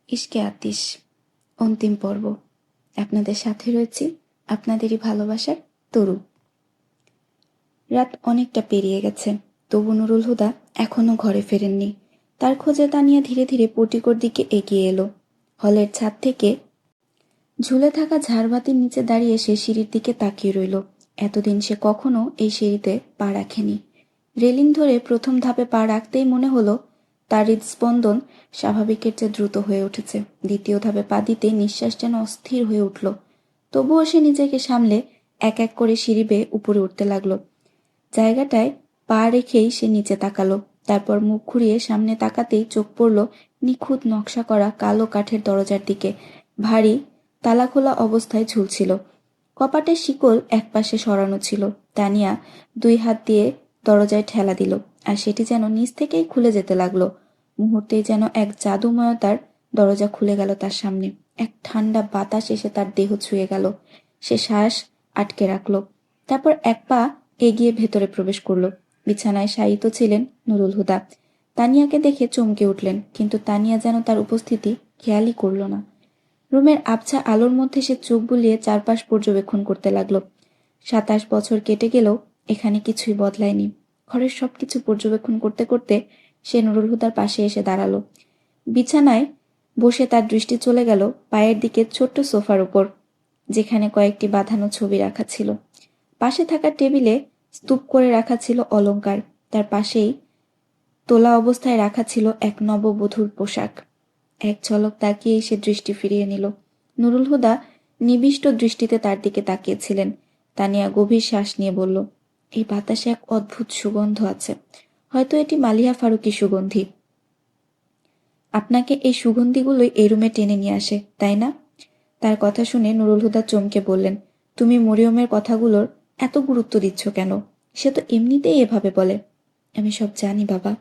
ইশকে আতিশ অন্তিম পর্ব। আপনাদের সাথে রয়েছি আপনাদেরই ভালোবাসার তরু। রাত অনেকটা পেরিয়ে গেছে, তবু নুরুল হুদা এখনো ঘরে ফেরেননি। তার খোঁজে তানিয়া ধীরে ধীরে পটিকোর দিকে এগিয়ে এলো। হলের ছাদ থেকে ঝুলে থাকা ঝাড়বাতির নিচে দাঁড়িয়ে সে সিঁড়ির দিকে তাকিয়ে রইল। এতদিন সে কখনো এই সিঁড়িতে পা রাখেনি। রেলিং ধরে প্রথম ধাপে পা রাখতেই মনে হলো তার হৃদস্পন্দন স্বাভাবিকের চেয়ে দ্রুত হয়ে উঠেছে। দ্বিতীয় ধাপে পা দিতেই নিঃশ্বাস যেন অস্থির হয়ে উঠল। তবুও সে নিজেকে সামলে এক এক করে সিঁড়ি বেয়ে উপরে উঠতে লাগলো। জায়গাটায় পা রেখেই সে নিচে তাকালো। তারপর মুখ ঘুরিয়ে সামনে তাকাতেই চোখ পড়ল নিখুঁত নকশা করা কালো কাঠের দরজার দিকে। ভারী তালা খোলা অবস্থায় ঝুলছিল। কপাটের শিকল একপাশে সরানো ছিল। তানিয়া 2 হাত দিয়ে দরজায় ঠেলা দিল, আর সেটি যেন নিচ থেকেই খুলে যেতে লাগলো। মুহূর্তেই যেন এক জাদুময়তার দরজা খুলে গেল তার সামনে। এক ঠান্ডা বাতাস এসে তার দেহ ছুঁয়ে গেল। সে শ্বাস আটকে রাখলো। তারপর এক পা এগিয়ে ভেতরে প্রবেশ করলো। বিছানায় শায়িত ছিলেন নুরুল হুদা। তানিয়াকে দেখে চমকে উঠলেন, কিন্তু তানিয়া যেন তার উপস্থিতি খেয়ালই করল না। রুমের আবছা আলোর মধ্যে সে চোখ বুলিয়ে চারপাশ পর্যবেক্ষণ করতে লাগলো। 27 বছর কেটে গেলেও এখানে কিছুই বদলায়নি। ঘরের সবকিছু পর্যবেক্ষণ করতে করতে সে নুরুল হুদার পাশে এসে দাঁড়ালো। বিছানায় বসে তার দৃষ্টি চলে গেল পায়ের দিকে ছোট্ট সোফার উপর, যেখানে কয়েকটি বাঁধানো ছবি রাখা ছিল। পাশে থাকা টেবিলে স্তূপ করে রাখা ছিল অলংকার। তার পাশেই তোলা অবস্থায় রাখা ছিল এক নববধূর পোশাক। এক ঝলক তাকিয়েই সে দৃষ্টি ফিরিয়ে নিল। নুরুল হুদা নিবিষ্ট দৃষ্টিতে তার দিকে তাকিয়েছিলেন। তানিয়া গভীর শ্বাস নিয়ে বলল, এই বাতাসে এক অদ্ভুত সুগন্ধ আছে। হয়তো এটি মালিহা ফারুকী সুগন্ধি। আপনাকে এই সুগন্ধিগুলোই এই রুমে টেনে নিয়ে আসে, তাই না? তার কথা শুনে নুরুল হুদা চমকে বললেন, তুমি মরিয়মের কথাগুলোর এত গুরুত্ব দিচ্ছ কেন? সে তো এমনিতেই এভাবে বলে। আমি সব জানি বাবা।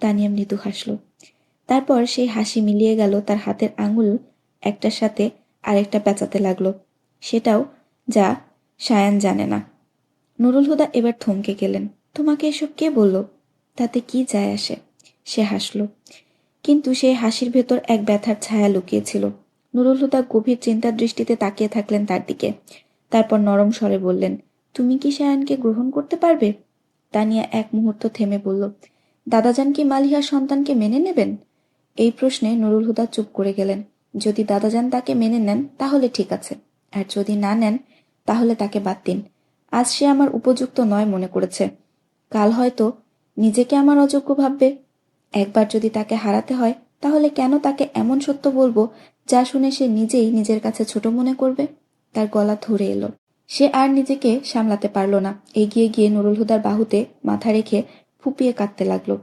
তানিয়া মৃদু হাসল। তারপর সেই হাসি মিলিয়ে গেল তার হাতের আঙুল একটার সাথে আরেকটা পেঁচাতে লাগলো। সেটাও যা সায়ান জানে না। নুরুল হুদা এবার থমকে গেলেন। তোমাকে এসব কে বলল? তাতে কি যায় আসে? সে হাসল, কিন্তু সেই হাসির ভেতর এক ব্যথার ছায়া লুকিয়েছিল। নুরুল হুদা গভীর চিন্তার দৃষ্টিতে তাকিয়ে থাকলেন তার দিকে। তারপর নরম স্বরে বললেন, তুমি কি সায়ানকে গ্রহণ করতে পারবে? তানিয়া এক মুহূর্ত থেমে বলল, দাদাজান কি মালিহার সন্তানকে মেনে নেবেন? এই প্রশ্নে নুরুল হুদা চুপ করে গেলেন। যদি দাদাজান তাকে মেনে নেন তাহলে ঠিক আছে, আর যদি না নেন তাহলে তাকে বাদ দিন। আজ সে আমার উপযুক্ত নয় মনে করেছে, কাল হয়তো নিজেকে আমার অযোগ্য ভাববে। একবার যদি তাকে হারাতে হয় তাহলে কেন তাকে এমন সত্য বলবো যা শুনে সে নিজেই নিজের কাছে ছোট মনে করবে? তার গলা ধরে এলো। সে আর নিজেকে সামলাতে পারল না। এগিয়ে গিয়ে নুরুল হুদার বাহুতে মাথা রেখে ফুপিয়ে কাঁদতে লাগলো।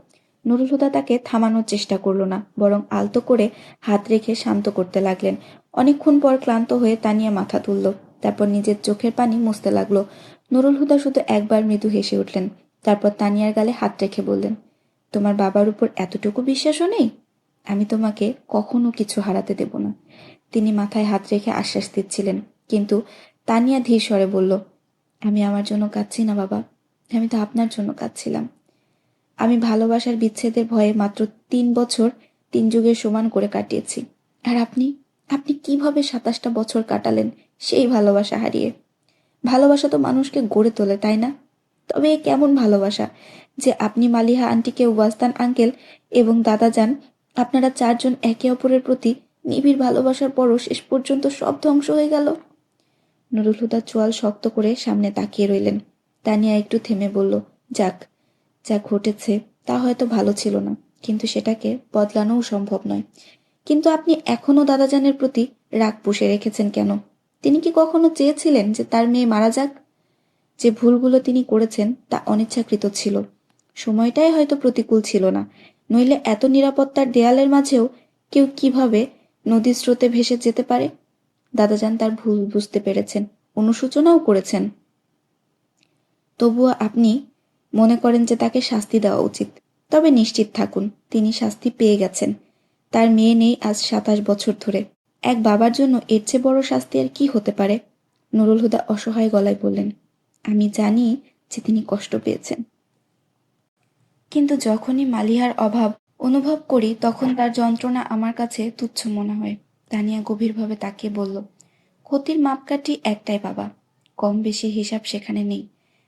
নুরুল হুদা তাকে থামানোর চেষ্টা করলো না, বরং আলতো করে হাত রেখে শান্ত করতে লাগলেন। অনেকক্ষণ পর ক্লান্ত হয়ে তানিয়া মাথা তুলল। তারপর নিজের চোখের পানি মুছতে লাগলো। নুরুল হুদা শুধু একবার মৃদু হেসে উঠলেন। তারপর তানিয়ার গালে হাত রেখে বললেন, তোমার বাবার উপর এতটুকু বিশ্বাসও নেই? আমি তোমাকে কখনো কিছু হারাতে দেব না। তিনি মাথায় হাত রেখে আশ্বাস দিচ্ছিলেন, কিন্তু তানিয়া ধীর স্বরে বলল, আমি আমার জন্য কাঁদছি না বাবা, আমি তো আপনার জন্য কাঁদছিলাম। আমি ভালোবাসার বিচ্ছেদের ভয়ে মাত্র 3 বছর 3 যুগের সমান করে কাটিয়েছি। আর আপনি আপনি কিভাবে 27টা বছর কাটালেন সেই ভালোবাসা হারিয়ে? ভালোবাসা তো মানুষকে গড়ে তোলে, তাই না? তবে এ কেমন ভালোবাসা যে আপনি মালিহা আন্টিকে, ওয়াস্তান আঙ্কেল এবং দাদা যান, আপনারা 4 জন একে অপরের প্রতি নিবিড় ভালোবাসার পরও শেষ পর্যন্ত সব ধ্বংস হয়ে গেল। নুরুল হুদা চোয়াল শক্ত করে সামনে তাকিয়ে রইলেন। তানিয়া একটু থেমে বলল, যাক, যা ঘটেছে তা হয়তো ভালো ছিল না, কিন্তু সেটাকে বদলানোও সম্ভব নয়। কিন্তু আপনি এখনো দাদাজানের প্রতি রাগ পুষে রেখেছেন কেন? তিনি কি কখনো চেয়েছিলেন যে তার মেয়ে মারা যাক? যে ভুলগুলো তিনি করেছেন তা অনিচ্ছাকৃত ছিল। সময়টাই হয়তো প্রতিকূল ছিল না, নইলে এত নিরাপত্তার দেয়ালের মাঝেও কেউ কিভাবে নদীর স্রোতে ভেসে যেতে পারে? দাদাজান তার ভুল বুঝতে পেরেছেন, অনুশোচনাও করেছেন। তবুও আপনি মনে করেন যে তাকে শাস্তি দেওয়া উচিত। তবে নিশ্চিত থাকুন, তিনি শাস্তি পেয়ে গেছেন। তার মেয়ে নেই আজ 27 বছর ধরে। এক বাবার জন্য এর চেয়ে বড় শাস্তি আর কি হতে পারে? নুরুল হুদা অসহায় গলায় বললেন, আমি জানি যে তিনি কষ্ট পেয়েছেন, কিন্তু যখনই মালিহার অভাব অনুভব করি তখন তার যন্ত্রণা আমার কাছে তুচ্ছ মনে হয়। তানিয়া গভীরভাবে তাকিয়ে বলল, ক্ষতির মাপকাঠি একটাই বাবা, কম বেশি হিসাব সেখানে নেই।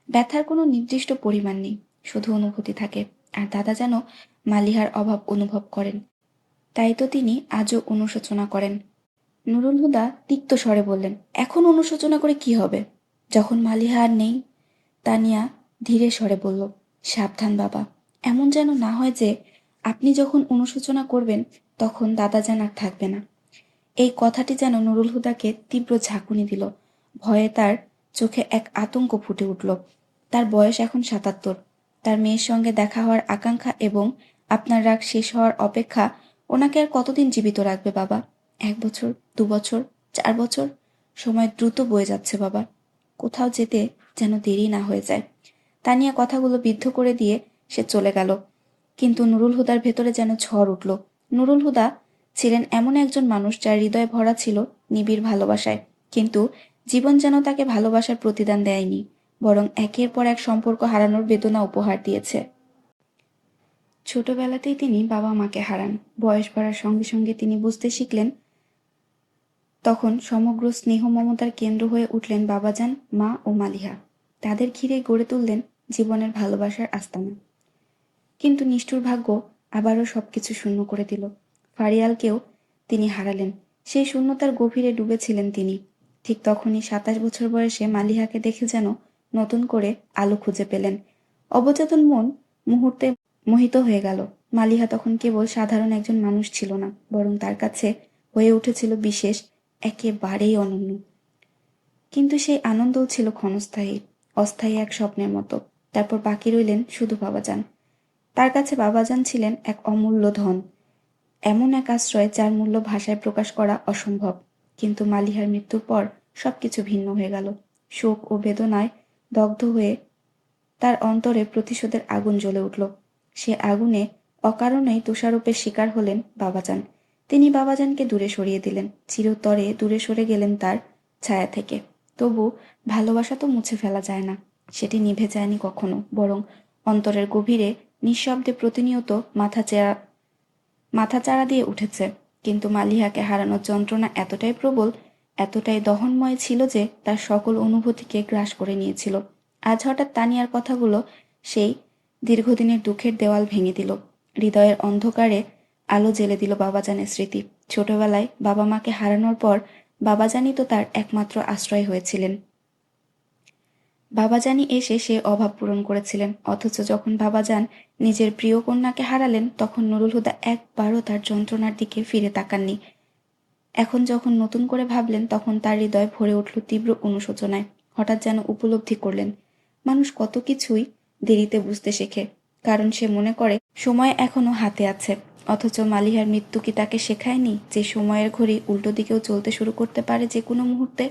ব্যথার কোনো নির্দিষ্ট পরিমাণ নেই, শুধু অনুভূতি থাকে। আর দাদা যেন মালিহার অভাব অনুভব করেন, তাই তো তিনি আজও অনুশোচনা করেন। নুরুল হুদা তিক্ত স্বরে বললেন, এখন অনুশোচনা করে কি হবে, যখন মালিহা আর নেই? তানিয়া ধীরে স্বরে বলল, সাবধান বাবা, এমন যেন না হয় যে আপনি যখন অনুশোচনা করবেন তখন দাদা যেন আর থাকবে না। এই কথাটি যেন নুরুল হুদাকে তীব্র ঝাঁকুনি দিল। ভয়ে তার চোখে এক আতঙ্ক ফুটে উঠল। তার বয়স এখন ৭৭। তার মেয়ের সঙ্গে দেখা হওয়ার আকাঙ্ক্ষা এবং আপনার রাগ শেষ হওয়ার অপেক্ষা ওনাকে আর কতদিন জীবিত রাখবে বাবা? ১ বছর, ২ বছর, ৪ বছর? সময় দ্রুত বয়ে যাচ্ছে বাবা, কোথাও যেতে যেন দেরি না হয়ে যায়। তানিয়া কথাগুলো বিদ্ধ করে দিয়ে সে চলে গেল। কিন্তু নুরুল হুদার ভেতরে যেন ঝড় উঠল। নুরুল হুদা ছিলেন এমন একজন মানুষ যার হৃদয় ভরা ছিল নিবিড় ভালোবাসায়, কিন্তু জীবন যেন তাকে ভালোবাসার প্রতিদান দেয়নি, বরং একের পর এক সম্পর্ক হারানোর বেদনা উপহার দিয়েছে। ছোটবেলাতেই তিনি বাবা মাকে হারান। বয়স বাড়ার সঙ্গে সঙ্গে তিনি বুঝতে শিখলেন। তখন সমগ্র স্নেহ মমতার কেন্দ্র হয়ে উঠলেন বাবাজান, মা ও মালিহা। তাদের ঘিরে গড়ে তুললেন জীবনের ভালোবাসার আস্তানা। কিন্তু নিষ্ঠুর ভাগ্য আবারও সবকিছু শূন্য করে দিল। ফারিয়ালকেও তিনি হারালেন। সেই শূন্যতার গভীরে ডুবেছিলেন তিনি। ঠিক তখনই ২৭ বছর বয়সে মালিহাকে দেখে যেন নতুন করে আলো খুঁজে পেলেন। অবচেতন মন মুহূর্তে মোহিত হয়ে গেল। মালিহা তখন কেবল সাধারণ একজন মানুষ ছিল না, বরং তার কাছে হয়ে উঠেছিল বিশেষ, একেবারেই অনন্য। কিন্তু সেই আনন্দও ছিল ক্ষণস্থায়ী, অস্থায়ী এক স্বপ্নের মতো। তারপর বাকি রইলেন শুধু বাবাজান। তার কাছে বাবাজান ছিলেন এক অমূল্য ধন, এমন এক আশ্রয় যার মূল্য ভাষায় প্রকাশ করা অসম্ভব। কিন্তু মালিহার মৃত্যুর পর সবকিছু ভিন্ন হয়ে গেল। শোক ও বেদনায় দগ্ধ হয়ে তার অন্তরে প্রতিশোধের আগুন জ্বলে উঠল। সে আগুনে অকারণেই দোষারোপের শিকার হলেন বাবাজান। তিনি বাবাজানকে দূরে সরিয়ে দিলেন, চিরতরে দূরে সরে গেলেন তার ছায়া থেকে। তবু ভালোবাসা তো মুছে ফেলা যায় না, সেটি নিভে যায়নি কখনো, বরং অন্তরের গভীরে নিঃশব্দে প্রতিনিয়ত মাথাচাড়া দিয়ে উঠেছে। কিন্তু মালিহাকে হারানোর যন্ত্রণা এতটাই প্রবল, এতটাই দহনময় ছিল যে তার সকল অনুভূতিকে গ্রাস করে নিয়েছিল। আজ হঠাৎ তানিয়ার কথাগুলো সেই দীর্ঘদিনের দুঃখের দেওয়াল ভেঙে দিল। হৃদয়ের অন্ধকারে আলো জ্বেলে দিল বাবাজানের স্মৃতি। ছোটবেলায় বাবা মাকে হারানোর পর বাবাজানই তো তার একমাত্র আশ্রয় হয়েছিলেন। বাবাজানই এসে সে অভাব পূরণ করেছিলেন। অথচ যখন বাবাজান নিজের প্রিয় কন্যাকে হারালেন, তখন নুরুল হুদা একবারও তার যন্ত্রণার দিকে ফিরে তাকাননি। এখন যখন নতুন করে ভাবলেন, তখন তার হৃদয় ভরে উঠল তীব্র অনুশোচনায়। হঠাৎ যেন উপলব্ধি করলেন, মানুষ কত কিছুই দেরিতে বুঝতে শেখে, কারণ সে মনে করে সময় এখনো হাতে আছে। অথচ মালিহার মৃত্যু কি তাকে শেখায়নি যে সময়ের ঘড়ি উল্টো দিকেও চলতে শুরু করতে পারে যে কোনো মুহূর্তে?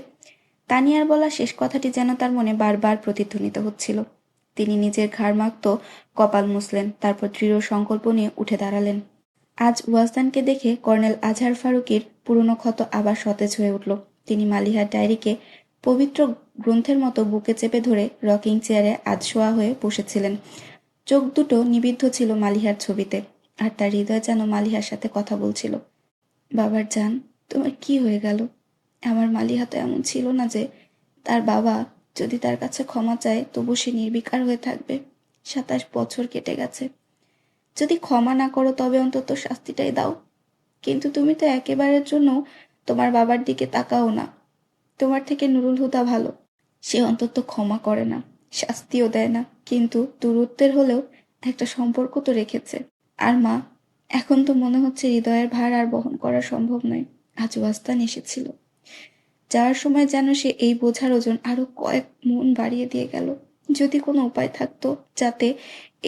তানিয়ার বলা শেষ কথাটি যেন তার মনে বারবার প্রতিধ্বনিত হচ্ছিল। তিনি নিজের ঘাড়মাক্ত কপাল মুছলেন, তারপর দৃঢ় সংকল্প নিয়ে উঠে দাঁড়ালেন। আজ ওয়াজদানকে দেখে কর্নেল আজহার ফারুকীর পুরনো ক্ষত আবার সতেজ হয়ে উঠল। তিনি মালিহার ডায়েরিকে পবিত্র গ্রন্থের মতো বুকে চেপে ধরে রকিং চেয়ারে আধশোয়া হয়ে বসেছিলেন। চোখ দুটো নিবিদ্ধ ছিল মালিহার ছবিতে, আর তার হৃদয় যেন মালিহার সাথে কথা বলছিল। বাবার জান, তোমার কি হয়ে গেল? আমার মালিহা তো এমন ছিল না যে তার বাবা যদি তার কাছে ক্ষমা চায় তবু সে নির্বিকার হয়ে থাকবে। ২৭ বছর কেটে গেছে। যদি ক্ষমা না করো তবে অন্তত শাস্তিটাই দাও। কিন্তু তুমি তো একেবারের জন্য তোমার বাবার দিকে তাকাও না। তোমার থেকে নুরুল হুদা ভালো, সে অন্তত ক্ষমা করে না, শাস্তিও দেয় না, কিন্তু দূরত্বের হলেও একটা সম্পর্ক তো রেখেছে। আর মা, এখন তো মনে হচ্ছে হৃদয়ের ভার আর বহন করা সম্ভব নয়। আজ ওয়াস্তান এসেছিল, যাওয়ার সময় যেন সে এই বোঝার ওজন আরো কয়েক মন বাড়িয়ে দিয়ে গেল। যদি কোনো উপায় থাকতো যাতে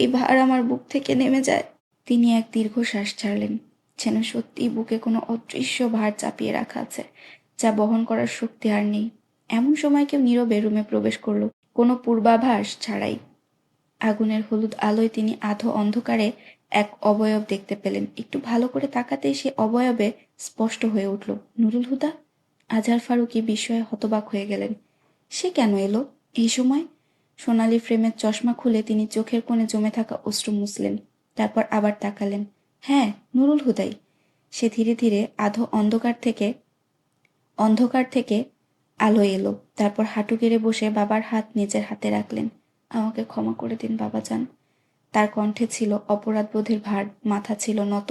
এই ভার আমার বুক থেকে নেমে যায়। তিনি এক দীর্ঘশ্বাস ছাড়লেন, যেন সত্যি বুকে কোনো অদৃশ্য ভার চাপিয়ে রাখা আছে, যা বহন করার শক্তি আর নেই। এমন সময় কেউ নীরবে রুমে প্রবেশ করলো, কোনো পূর্বাভাস ছাড়াই। আগুনের হলুদ আলোয় তিনি আধো অন্ধকারে এক অবয়ব দেখতে পেলেন। একটু ভালো করে তাকাতেই সে অবয়বে স্পষ্ট হয়ে উঠল নুরুল হুদা। আজহার ফারুকী বিস্ময়ে হতবাক হয়ে গেলেন। সে কেন এলো এই সময়? সোনালি ফ্রেমের চশমা খুলে তিনি চোখের কোণে জমে থাকা অশ্রু মুছলেন। তারপর আবার তাকালেন। হ্যাঁ, নুরুল হুদাই। সে ধীরে ধীরে আধো অন্ধকার থেকে আলো এলো। তারপর হাঁটু গেড়ে বসে বাবার হাত নিজের হাতে রাখলেন। আমাকে ক্ষমা করে দিন বাবাজান। তার কণ্ঠে ছিল অপরাধবোধের ভার, মাথা ছিল নত।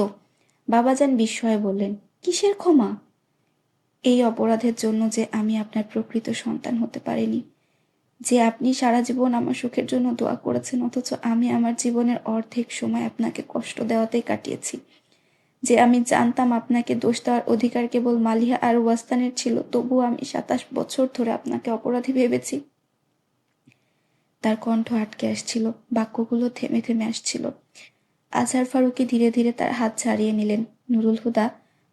বাবাজান বিস্ময়ে বললেন, কিসের ক্ষমা? এই অপরাধের জন্য যে আমি আপনার প্রকৃত সন্তান হতে পারিনি, যে আপনি সারা জীবন আমার সুখের জন্য দোয়া করেছেন, অথচ আমি আমার জীবনের অর্ধেক সময় আপনাকে কষ্ট দেওয়াতেই কাটিয়েছি, যে আমি জানতাম আপনাকে দোষ দেওয়ার অধিকার কেবল মালিহা আর ওয়াস্তানের ছিল, তবুও আমি 27 বছর ধরে আপনাকে অপরাধী ভেবেছি। তার কণ্ঠ আটকে আসছিল, বাক্যগুলো থেমে থেমে আসছিল। আজহার ফারুকী ধীরে ধীরে তার হাত ছাড়িয়ে নিলেন। নুরুল হুদা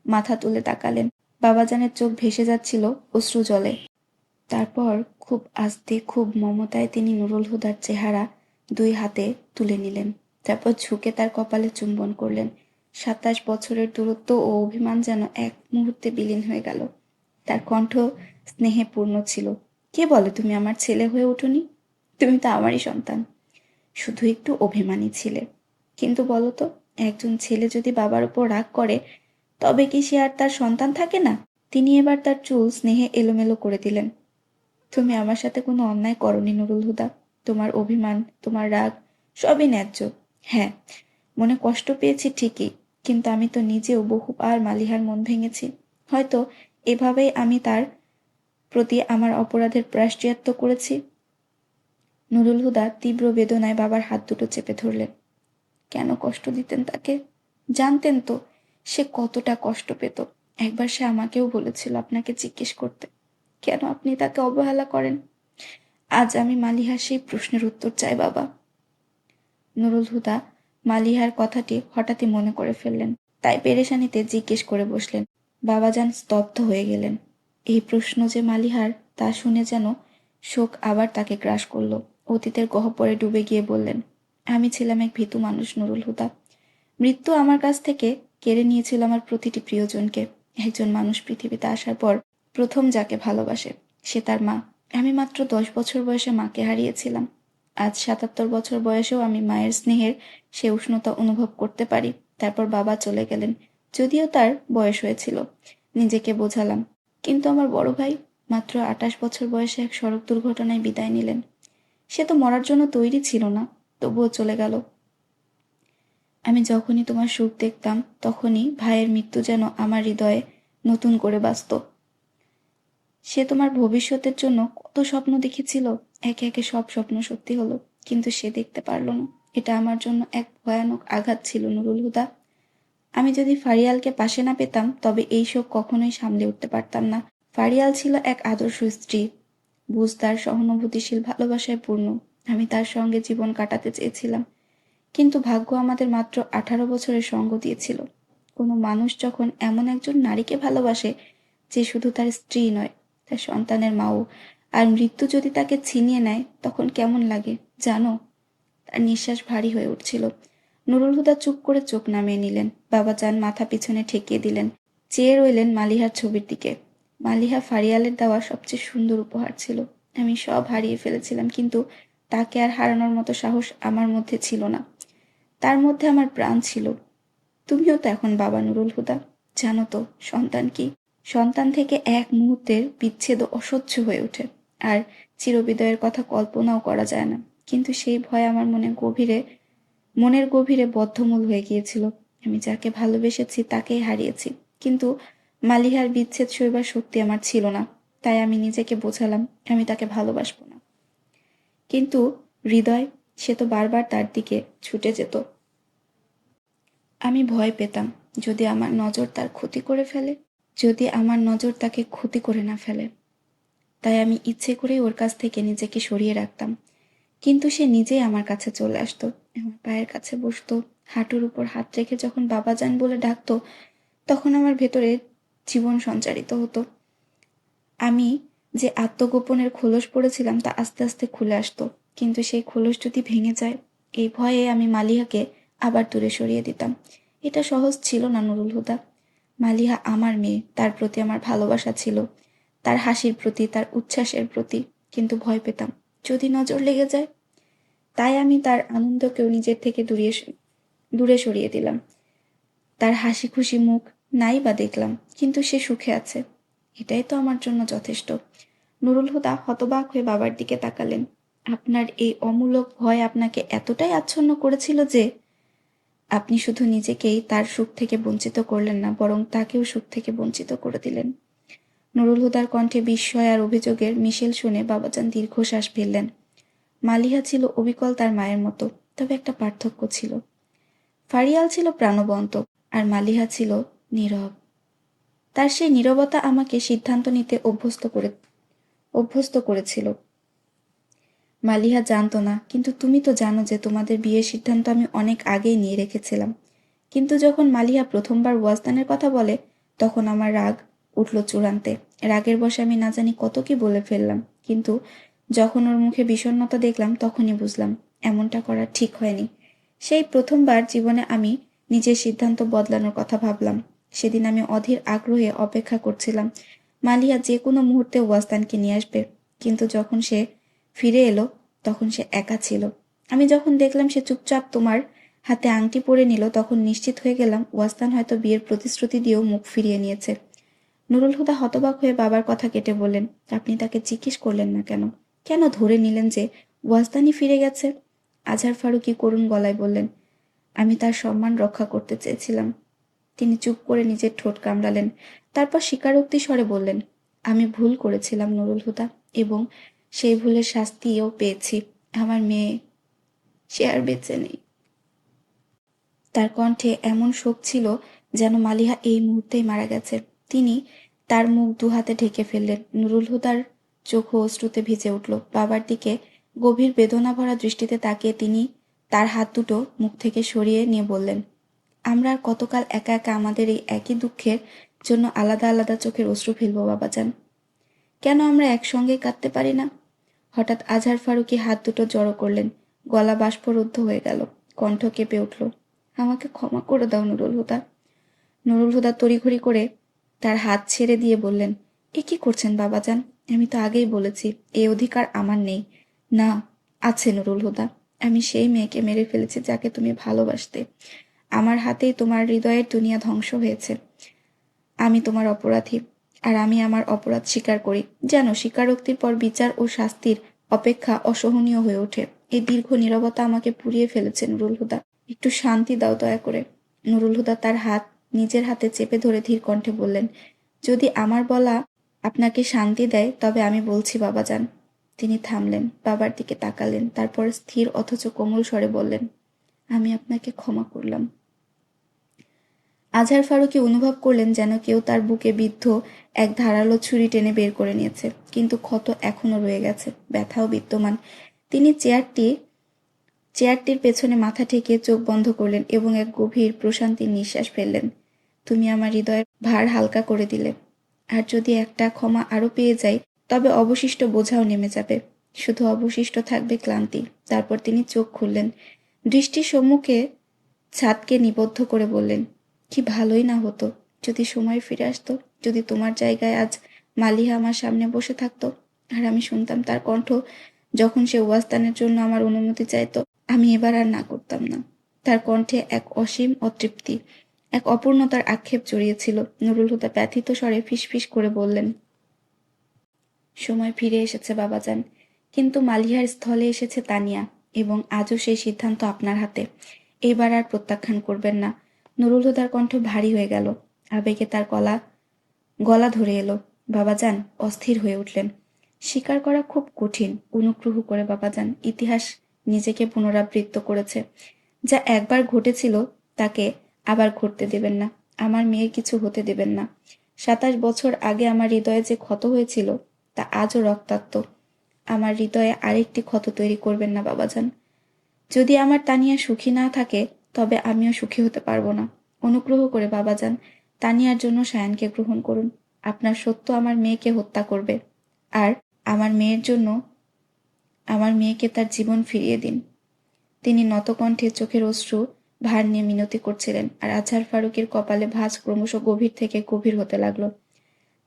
মাথা তুলে তাকালেন। বাবাজানের চোখ ভেসে যাচ্ছিল অশ্রু জলে। তারপর খুব আস্তে, খুব মমতায় তিনি নুরুল হুদার চেহারা 2 হাতে তুলে নিলেন। তারপর ঝুঁকে তার কপালে চুম্বন করলেন। 27 বছরের দূরত্ব ও অভিমান যেন এক মুহূর্তে বিলীন হয়ে গেল। তার কণ্ঠ স্নেহে পূর্ণ ছিল। কে বলে তুমি আমার ছেলে হয়ে ওঠোনি? তুমি তো আমারই সন্তান, শুধু একটু অভিমানী ছিলে। কিন্তু বলো তো, একজন ছেলে যদি বাবার উপর রাগ করে, তবে কি সে আর তার সন্তান থাকে না? তিনি এবার তার চুল স্নেহে এলোমেলো করে দিলেন। তুমি আমার সাথে কোনো অন্যায় করনি নুরুল হুদা। তোমার অভিমান, তোমার রাগ সবই ন্যায্য। হ্যাঁ, মনে কষ্ট পেয়েছি ঠিকই, কিন্তু আমি তো নিজেও বহুবার মালিহার মন ভেঙেছি। হয়তো এভাবেই আমি তার প্রতি আমার অপরাধের প্রায়শ্চিত্ত করেছি। নুরুল হুদা তীব্র বেদনায় বাবার হাত দুটো চেপে ধরলেন। কেন কষ্ট দিতেন তাকে? জানতেন তো সে কতটা কষ্ট পেত। একবার সে আমাকেও বলেছিল আপনাকে জিজ্ঞেস করতে, কেন আপনি তাকে অবহেলা করেন? আজ আমি মালিহার সেই প্রশ্নের উত্তর চাই বাবা। নুরুল হুদা মালিহার কথাটি হঠাৎই মনে করে ফেললেন, তাই পেরেশানিতে জিজ্ঞেস করে বসলেন। বাবাজান স্তব্ধ হয়ে গেলেন। এই প্রশ্ন যে মালিহার, তা শুনে যেন শোক আবার তাকে গ্রাস করল। অতীতের গহ্বরে ডুবে গিয়ে বললেন, আমি ছিলাম এক ভীতু মানুষ নুরুল হুদা। মৃত্যু আমার কাছ থেকে কেড়ে নিয়েছিল আমার প্রতিটি প্রিয়জনকে। একজন মানুষ পৃথিবীতে আসার পর প্রথম যাকে ভালোবাসে, সে তার মা। আমি মাত্র 10 বছর বয়সে মাকে হারিয়েছিলাম। আজ 77 বছর বয়সেও আমি মায়ের স্নেহের সে উষ্ণতা অনুভব করতে পারি। তারপর বাবা চলে গেলেন, যদিও তার বয়স হয়েছিল। নিজেকে বোঝালাম, কিন্তু আমার বড় ভাই মাত্র 28 বছর বয়সে এক সড়ক দুর্ঘটনায় বিদায় নিলেন। সে তো মরার জন্য তৈরি ছিল না, তবুও চলে গেল। আমি যখনই তোমার সুখ দেখতাম, তখনই ভাইয়ের মৃত্যু যেন আমার হৃদয়ে নতুন করে বাজত। সে তোমার ভবিষ্যতের জন্য কত স্বপ্ন দেখেছিল, একে একে সব স্বপ্ন সত্যি হলো, কিন্তু সে দেখতে পারল না। এটা আমার জন্য এক ভয়ানক আঘাত ছিল নুরুল হুদা। আমি যদি ফারিয়ালকে পাশে না পেতাম, তবে এই শোক কখনোই সামলে উঠতে পারতাম না। ফারিয়াল ছিল এক আদর্শ স্ত্রী, বুঝদার, সহানুভূতিশীল, ভালোবাসায় পূর্ণ। আমি তার সঙ্গে জীবন কাটাতে চেয়েছিলাম, কিন্তু ভাগ্য আমাদের মাত্র 18 বছরের সঙ্গ দিয়েছিল। কোনো মানুষ যখন এমন একজন নারীকে ভালোবাসে, যে শুধু তার স্ত্রী নয়, তার সন্তানের মাও, আর মৃত্যু যদি তাকে ছিনিয়ে নেয়, তখন কেমন লাগে জানো? তার নিঃশ্বাস ভারী হয়ে উঠছিল। নুরুল হুদা চুপ করে চোখ নামিয়ে নিলেন। বাবাজান মাথা পিছনে ঠেকিয়ে দিলেন। চেয়ে রইলেন মালিহার ছবির দিকে। মালিহা ফারিয়ালের দেওয়া সবচেয়ে সুন্দর উপহার ছিল। আমি সব হারিয়ে ফেলেছিলাম, কিন্তু তাকে আর হারানোর মতো সাহস আমার মধ্যে ছিল না। তার মধ্যে আমার প্রাণ ছিল। তুমিও তো এখন বাবা নুরুল হুদা। জানো তো সন্তান কি? সন্তান থেকে এক মুহূর্তের বিচ্ছেদ অসহ্য হয়ে ওঠে, আর চিরবিদায়ের কথা কল্পনাও করা যায় না। কিন্তু সেই ভয় আমার মনের গভীরে বদ্ধমূল হয়ে গিয়েছিল। আমি যাকে ভালোবেসেছি তাকেই হারিয়েছি, কিন্তু মালিহার বিচ্ছেদ সইবার শক্তি আমার ছিল না। তাই আমি নিজেকে বোঝালাম আমি তাকে ভালোবাসবো না। কিন্তু হৃদয়, সে তো বারবার তার দিকে ছুটে যেত। আমি ভয় পেতাম, যদি আমার নজর তার ক্ষতি করে ফেলে, যদি আমার নজর তাকে ক্ষতি করে না ফেলে। তাই আমি ইচ্ছে করেই ওর কাছ থেকে নিজেকে সরিয়ে রাখতাম। কিন্তু সে নিজেই আমার কাছে চলে আসতো, আমার পায়ের কাছে বসতো, হাঁটুর উপর হাত রেখে যখন বাবাজান বলে ডাকতো, তখন আমার ভেতরে জীবন সঞ্চারিত হতো। আমি যে আত্মগোপনের খোলস পড়েছিলাম তা আস্তে আস্তে খুলে আসতো। কিন্তু সেই খোলস যদি ভেঙে যায়, এই ভয়ে আমি মালিহাকে আবার দূরে সরিয়ে দিতাম। এটা সহজ ছিল না নুরুল হুদা। মালিহা আমার মেয়ে, তার প্রতি আমার ভালোবাসা ছিল, তার হাসির প্রতি, তার উচ্ছ্বাসের প্রতি। কিন্তু ভয় পেতাম, যদি নজর লেগে যায়। তাই আমি তার আনন্দকেও নিজের থেকে দূরে সরিয়ে দিলাম। তার হাসি খুশি মুখ নাই বা দেখলাম, কিন্তু সে সুখে আছে, এটাই তো আমার জন্য যথেষ্ট। নুরুল হুদা হতবাক হয়ে বাবার দিকে তাকালেন। আপনার এই অমূলক ভয় আপনাকে এতটাই আচ্ছন্ন করেছিল যে আপনি শুধু নিজেকেই তার সুখ থেকে বঞ্চিত করলেন না, বরং তাকেও সুখ থেকে বঞ্চিত করে দিলেন। নুরুল হুদার কণ্ঠে বিস্ময় আর অভিযোগের মিশেল শুনে বাবাজান দীর্ঘশ্বাস ফেললেন। মালিহা ছিল অবিকল তার মায়ের মতো, তবে একটা পার্থক্য ছিল। ফারিয়াল ছিল প্রাণবন্ত আর মালিহা ছিল নীরব। তার সেই নীরবতা আমাকে সিদ্ধান্ত নিতে অভ্যস্ত করেছিল। মালিহা জানতো না, কিন্তু তুমি তো জানো যে তোমাদের বিয়ের সিদ্ধান্ত আমি অনেক আগেই নিয়ে রেখেছিলাম। কিন্তু যখন মালিহা প্রথমবার ওয়াজদানের কথা বলে, তখন আমার রাগ উঠল চূড়ান্তে। রাগের বশে আমি না জানি কত কি বলে ফেললাম, কিন্তু যখন ওর মুখে বিষণ্ণতা দেখলাম তখনই বুঝলাম এমনটা করা ঠিক হয়নি। সেই প্রথমবার জীবনে আমি নিজের সিদ্ধান্ত বদলানোর কথা ভাবলাম। সেদিন আমি অধীর আগ্রহে অপেক্ষা করছিলাম মালিহা যে কোনো মুহূর্তে ওয়াজদানকে নিয়ে আসবে, কিন্তু যখন সে ফিরে এলো তখন সে একা ছিল। আমি যখন দেখলাম সে চুপচাপ তোমার হাতে আংটি পরে নিল, তখন নিশ্চিত হয়ে গেলাম ওয়াজদান হয়তো বিয়ের প্রতিশ্রুতি দিয়েও মুখ ফিরিয়ে নিয়েছে। নুরুল হুদা হতবাক হয়ে বাবার কথা কেটে বললেন, আপনি তাকে জিজ্ঞেস করলেন না কেন? কেন ধরে নিলেন যে ওয়াজদানই ফিরে গেছে? আজহার ফারুকী করুণ গলায় বললেন, আমি তার সম্মান রক্ষা করতে চেয়েছিলাম। তিনি চুপ করে নিজের ঠোঁট কামড়ালেন, তারপর স্বীকারোক্তি স্বরে বললেন, আমি ভুল করেছিলাম নুরুল হুদা, এবং সেই ভুলের শাস্তিও পেয়েছি। আমার মেয়ে, সে আর বেঁচে নেই। তার কণ্ঠে এমন শোক ছিল যেন মালিহা এই মুহূর্তেই মারা গেছে। তিনি তার মুখ দুহাতে ঢেকে ফেললেন। নুরুল হুদার চোখও অশ্রুতে ভিজে উঠল। বাবার দিকে গভীর বেদনা ভরা দৃষ্টিতে তাকিয়ে তিনি তার হাত দুটো মুখ থেকে সরিয়ে নিয়ে বললেন, আমরা আর কতকাল একা একা আমাদের এই একই দুঃখের জন্য আলাদা আলাদা চোখের অশ্রু ফেলবো বাবাজান? কেন আমরা একসঙ্গে কাঁদতে পারি না? হঠাৎ আজহার ফারুকী হাত দুটো জড়ো করলেন। গলা বাষ্পরুদ্ধ হয়ে গেল, কণ্ঠ কেঁপে উঠল, আমাকে ক্ষমা করে দাও নুরুল হুদা। নুরুল হুদা তড়িঘড়ি করে তার হাত ছেড়ে দিয়ে বললেন, এ কি করছেন বাবাজান? আমি তো আগেই বলেছি এই অধিকার আমার নেই। না, আছে নুরুল হুদা। আমি সেই মেয়েকে মেরে ফেলেছি যাকে তুমি ভালোবাসতে। আমার হাতেই তোমার হৃদয়ের দুনিয়া ধ্বংস হয়েছে। আমি তোমার অপরাধী, আর আমি আমার অপরাধ স্বীকার করি। যেন স্বীকারোক্তির পর বিচার ও শাস্তির অপেক্ষা অসহনীয় হয়ে ওঠে। এই দীর্ঘ নীরবতা আমাকে পুড়িয়ে ফেলেছে নুরুল হুদা। একটু শান্তি দাও দয়া করে। নুরুল হুদা তার হাত নিজের হাতে চেপে ধরে ধীর কণ্ঠে বললেন, যদি আমার বলা আপনাকে শান্তি দেয় তবে আমি বলছি বাবাজান। তিনি থামলেন, বাবার দিকে তাকালেন, তারপর স্থির অথচ কোমল স্বরে বললেন, আমি আপনাকে ক্ষমা করলাম। আজহার ফারুকী অনুভব করলেন যেন কেউ তার বুকে বিদ্ধ এক ধারালো ছুরি টেনে বের করে নিয়েছে, কিন্তু ক্ষত এখনো রয়ে গেছে, ব্যথাও বিদ্যমান। তিনি চেয়ারটির পেছনে মাথা ঠেকিয়ে চোখ বন্ধ করলেন এবং এক গভীর প্রশান্তির নিঃশ্বাস ফেললেন। তুমি আমার হৃদয়ের ভার হালকা করে দিলে, আর যদি একটা ক্ষমা আরো পেয়ে যাই তবে অবশিষ্ট বোঝাও নেমে যাবে। শুধু অবশিষ্ট থাকবে ক্লান্তি। তারপর তিনি চোখ খুললেন, দৃষ্টির সম্মুখে ছাদকে নিবদ্ধ করে বললেন, কি ভালোই না হতো যদি সময় ফিরে আসতো, যদি তোমার জায়গায় আজ মালিহা আমার সামনে বসে থাকতো, আর আমি শুনতাম তার কণ্ঠ যখন সে ওয়াজদানের জন্য আমার অনুমতি চাইতো। আমি এবার আর না করতাম না। তার কণ্ঠে এক অসীম অতৃপ্তি, এক অপূর্ণতার আক্ষেপ জড়িয়েছিল। নুরুল হুদা ব্যথিত স্বরে ফিসফিস করে বললেন, সময় ফিরে এসেছে বাবাজান, কিন্তু মালিহার স্থলে এসেছে তানিয়া, এবং আজও সেই সিদ্ধান্ত আপনার হাতে। এবার আর প্রত্যাখ্যান করবেন না। নুরুল হুদার কণ্ঠ ভারী হয়ে গেল, আবেগে তার গলা ধরে এলো। বাবাজান অস্থির হয়ে উঠলেন। স্বীকার করা খুব কঠিন, অনুগ্রহ করে বাবাজান। ইতিহাস নিজেকে পুনরাবৃত্ত করেছে। যা একবার ঘটেছিল তাকে আবার ঘটতে দেবেন না। আমার মেয়ের কিছু হতে দেবেন না। 27 বছর আগে আমার হৃদয়ে যে ক্ষত হয়েছিল তা আজও রক্তাক্ত। আমার হৃদয়ে আরেকটি ক্ষত তৈরি করবেন না বাবাজান। যদি আমার তানিয়া সুখী না থাকে তবে আমিও সুখী হতে পারবো না। অনুগ্রহ করে বাবাজান তানিয়ার জন্য সায়ানকে গ্রহণ করুন। আপনার সত্য আমার মেয়েকে হত্যা করবে, আর আমার মেয়ের জন্য আমার মেয়েকে তার জীবন ফিরিয়ে দিন। তিনি নতকণ্ঠে চোখের অশ্রু ভার নিয়ে মিনতি করছিলেন, আর আজহার ফারুকের কপালে ভাঁজ ক্রমশ গভীর থেকে গভীর হতে লাগলো।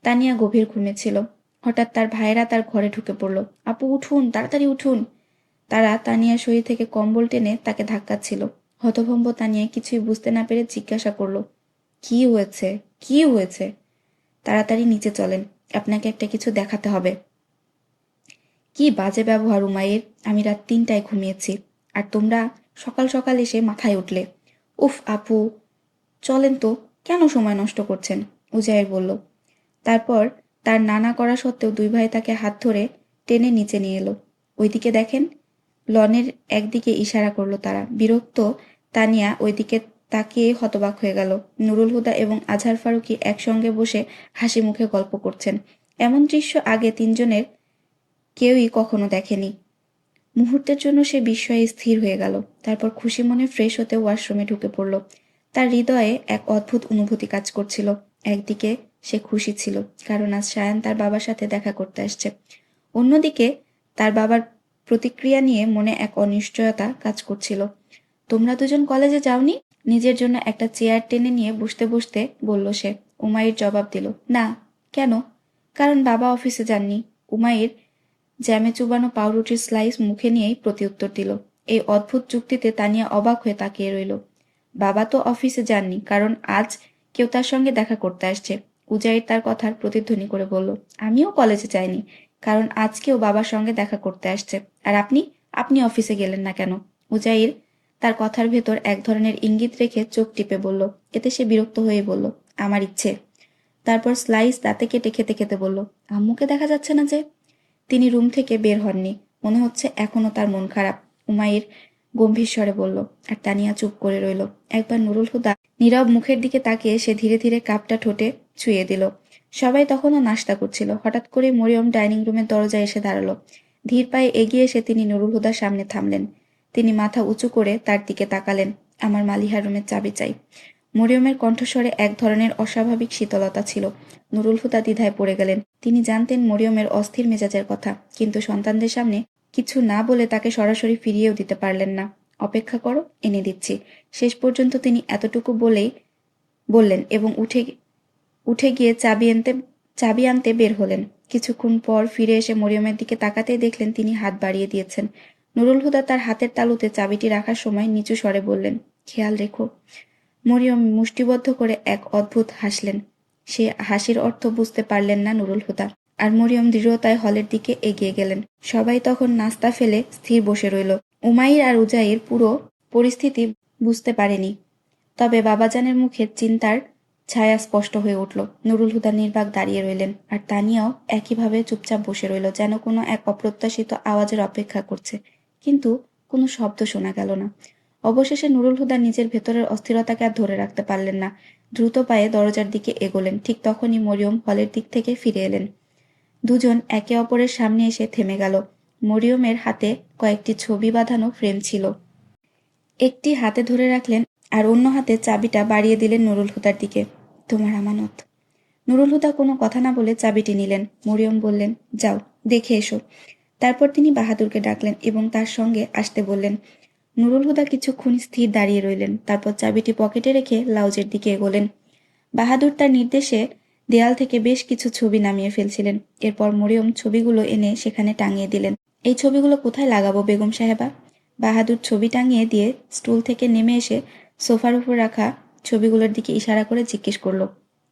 তানিয়া গভীর ঘুমেছিল। হঠাৎ তার ভাইয়েরা তার ঘরে ঢুকে পড়ল। আপু উঠুন, তাড়াতাড়ি উঠুন। তারা তানিয়ার শরীর থেকে কম্বল টেনে তাকে ধাক্কাচ্ছিল। হতভম্ব তানিয়া কিছুই বুঝতে না পেরে জিজ্ঞাসা করল, কি হয়েছে? কি হয়েছে? তাড়াতাড়ি নিচে চলেন, আপনাকে একটা কিছু দেখাতে হবে। কি বাজে ব্যবহার উমাইর, আমি রাত 3টায় ঘুমিয়েছি, আর তোমরা সকাল সকাল এসে মাথায় উঠলে। উফ আপু, চলেন তো, কেন সময় নষ্ট করছেন? উজাইর বলল। তারপর তার নানা করা সত্ত্বেও দুই ভাই তাকে হাত ধরে টেনে নিচে নিয়ে এলো। ওইদিকে দেখেন। লনের একদিকে ইশারা করলো তারা। বিরক্ত তানিয়া ওইদিকে তাকিয়ে হতবাক হয়ে গেল। নুরুল হুদা এবং আজহার ফারুকী একসঙ্গে বসে হাসি মুখে গল্প করছেন। এমন দৃশ্য আগে তিনজনের কেউই কখনো দেখেনি। মুহূর্তের জন্য সে বিস্ময়ে স্থির হয়ে গেল। তারপর খুশি মনে ফ্রেশ হতে ওয়াশরুমে ঢুকে পড়ল। তার হৃদয়ে এক অদ্ভুত অনুভূতি কাজ করছিল। একদিকে সে খুশি ছিল, কারণ আজ সায়ান তার বাবার সাথে দেখা করতে আসছে। অন্যদিকে তার বাবার প্রতিক্রিয়া নিয়ে মনে এক অনিশ্চয়তা কাজ করছিল। তোমরা দুজন কলেজে যাওনি? নিজের জন্য একটা চেয়ার টেনে নিয়ে বসতে বসতে বলল সে। উমাইর জবাব দিল, না। কেন? কারণ বাবা অফিসে যাননি। উমাইর জ্যামে চুবানো পাউরুটির স্লাইস মুখে নিয়েই প্রতিউত্তর দিল। এই অদ্ভুত যুক্তিতে তানিয়া অবাক হয়ে তাকিয়ে রইল। বাবা তো অফিসে যাননি, কারণ আজ কেউ তার সঙ্গে দেখা করতে আসছে। উজাইর তার কথার প্রতিধ্বনি করে বলল, আমিও কলেজে যাইনি, কারণ আজ কেউ বাবার সঙ্গে দেখা করতে আসছে। আর আপনি আপনি অফিসে গেলেন না কেন? উজাইর তার কথার ভেতর এক ধরনের ইঙ্গিত রেখে চোখ টিপে বলল। এতে সে বিরক্ত হয়ে বলল, আমার ইচ্ছে। তারপর স্লাইস দাঁতে কেটে খেতে খেতে বলল, আম্মুকে দেখা যাচ্ছে না যে? তিনি রুম থেকে বের হননি। মনে হচ্ছে এখনো তার মন খারাপ, উমাইর গম্ভীর স্বরে বলল। আর তানিয়া চুপ করে রইল। একবার নুরুল হুদা নীরব মুখের দিকে তাকিয়ে সে ধীরে ধীরে কাপটা ঠোঁটে ছুঁয়ে দিল। সবাই তখনও নাশতা করছিল। হঠাৎ করে মরিয়ম ডাইনিং রুমের দরজায় এসে দাঁড়ালো। ধীর পায়ে এগিয়ে এসে তিনি নুরুল হুদার সামনে থামলেন। তিনি মাথা উঁচু করে তার দিকে তাকালেন। আমার মালিহার রুমের চাবি চাই। মরিয়মের কণ্ঠস্বরে এক ধরনের অস্বাভাবিক শীতলতা ছিল। নুরুল হুদা দ্বিধায় পড়ে গেলেন। তিনি জানতেন মরিয়মের অস্থির মেজাজের কথা, কিন্তু সন্তানদের সামনে কিছু না বলে তাকে সরাসরি ফিরিয়েও দিতে পারলেন না। অপেক্ষা করো, এনে দিচ্ছি। শেষ পর্যন্ত তিনি এতটুকু বললেন এবং উঠে গিয়ে চাবি আনতে বের হলেন। কিছুক্ষণ পর ফিরে এসে মরিয়মের দিকে তাকাতেই দেখলেন তিনি হাত বাড়িয়ে দিয়েছেন। নুরুল হুদা তার হাতের তালুতে চাবিটি রাখার সময় নিচু স্বরে বললেন, খেয়াল রেখো। মরিয়ম মুষ্টিবদ্ধ করে এক অদ্ভুত হাসলেন। সে হাসির অর্থ বুঝতে পারলেন না নুরুল হুদা। আর মরিয়ম দৃঢ়তায় হলের দিকে এগিয়ে গেলেন। সবাই তখন নাস্তা ফেলে স্থির বসে রইল। উমাইর আর উজাইর পুরো পরিস্থিতি বুঝতে পারেনি, তবে বাবাজানের মুখে চিন্তার ছায়া স্পষ্ট হয়ে উঠল। নুরুল হুদা নির্বাক দাঁড়িয়ে রইলেন, আর তানিয়াও একইভাবে চুপচাপ বসে রইল, যেন কোনো এক অপ্রত্যাশিত আওয়াজের অপেক্ষা করছে। কিন্তু কোনো শব্দ শোনা গেল না। অবশেষে নুরুল হুদা নিজের ভেতরের অস্থিরতাকে আর ধরে রাখতে পারলেন না। দ্রুত পায়ে দরজার দিকে এগোলেন। ঠিক তখনই মরিয়ম হলের দিক থেকে ফিরে এলেন। দুজন একে অপরের সামনে এসে থেমে গেল। মরিয়মের হাতে কয়েকটি ছবি বাঁধানো ফ্রেম ছিল। একটি হাতে ধরে রাখলেন, আর অন্য হাতে চাবিটা বাড়িয়ে দিলেন নুরুল হুদার দিকে। তোমার আমানত। নুরুল হুদা কোনো কথা না বলে চাবিটি নিলেন। মরিয়ম বললেন, যাও, দেখে এসো। তারপর তিনি বাহাদুরকে ডাকলেন এবং তার সঙ্গে আসতে বললেন। নুরুল হুদা কিছুক্ষণ স্থির দাঁড়িয়ে রইলেন। তারপর চাবিটি পকেটে রেখে লাউজের দিকে এগোলেন। বাহাদুর তার নির্দেশে দেয়াল থেকে বেশ কিছু ছবি নামিয়ে ফেলছিলেন। এরপর মরিয়ম ছবিগুলো এনে সেখানে টাঙিয়ে দিলেন। এই ছবিগুলো কোথায় লাগাবো বেগম সাহেবা? বাহাদুর ছবি টাঙিয়ে দিয়ে স্টুল থেকে নেমে এসে সোফার উপর রাখা ছবিগুলোর দিকে ইশারা করে জিজ্ঞেস করল,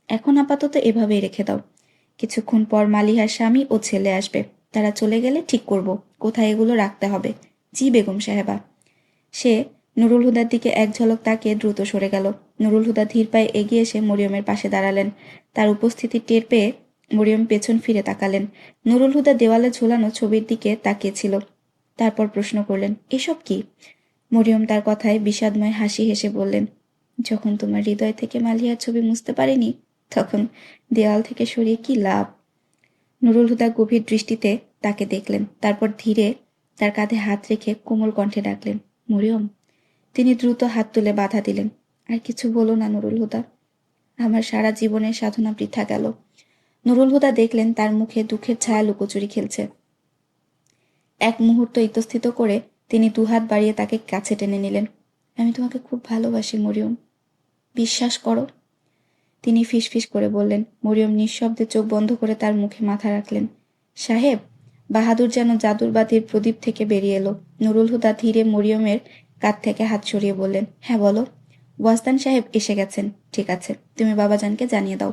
এখন আপাতত এভাবেই রেখে দাও। কিছুক্ষণ পর মালিহার স্বামী ও ছেলে আসবে। তারা চলে গেলে ঠিক করব কোথায় এগুলো রাখতে হবে। জি বেগম সাহেবা। সে নুরুল হুদার দিকে এক ঝলক তাকিয়ে দ্রুত সরে গেল। নুরুল হুদা ধীর পায়ে এগিয়ে এসে মরিয়মের পাশে দাঁড়ালেন। তার উপস্থিতি টের পেয়ে মরিয়ম পেছন ফিরে তাকালেন। নুরুল হুদা দেওয়ালে ঝোলানো ছবির দিকে তাকিয়েছিল। তারপর প্রশ্ন করলেন, এসব কি? মরিয়ম তার কথায় বিষাদময় হাসি হেসে বললেন, যখন তোমার হৃদয় থেকে মালিহার ছবি মুছতে পারিনি, তখন দেওয়াল থেকে সরিয়ে কি লাভ? নুরুল হুদা গভীর দৃষ্টিতে তাকে দেখলেন। তারপর ধীরে তার কাঁধে হাত রেখে কোমল কণ্ঠে ডাকলেন, মরিয়ম। তিনি দ্রুত হাত তুলে বাধা দিলেন, আর কিছু বলো না নুরুল হুদা। আমার সারা জীবনের সাধনা বৃথা গেল। নুরুল হুদা দেখলেন তার মুখে দুঃখের ছায়া লুকোচুরি খেলছে। এক মুহূর্ত ইতস্থিত করে তিনি দুহাত বাড়িয়ে তাকে কাছে টেনে নিলেন। আমি তোমাকে খুব ভালোবাসি মরিয়ম, বিশ্বাস করো। তিনি ফিসফিস করে বললেন। মরিয়ম নিঃশব্দে চোখ বন্ধ করে তার মুখে মাথা রাখলেন। সাহেব। বাহাদুর যেন জাদুর বাতির প্রদীপ থেকে বেরিয়ে এলো। নুরুল হুদা ধীরে মরিয়মের কাঁধ থেকে হাত সরিয়ে বললেন, হ্যাঁ বলো। ওয়াজদান সাহেব এসে গেছেন। ঠিক আছে, তুমি বাবাজানকে জানিয়ে দাও।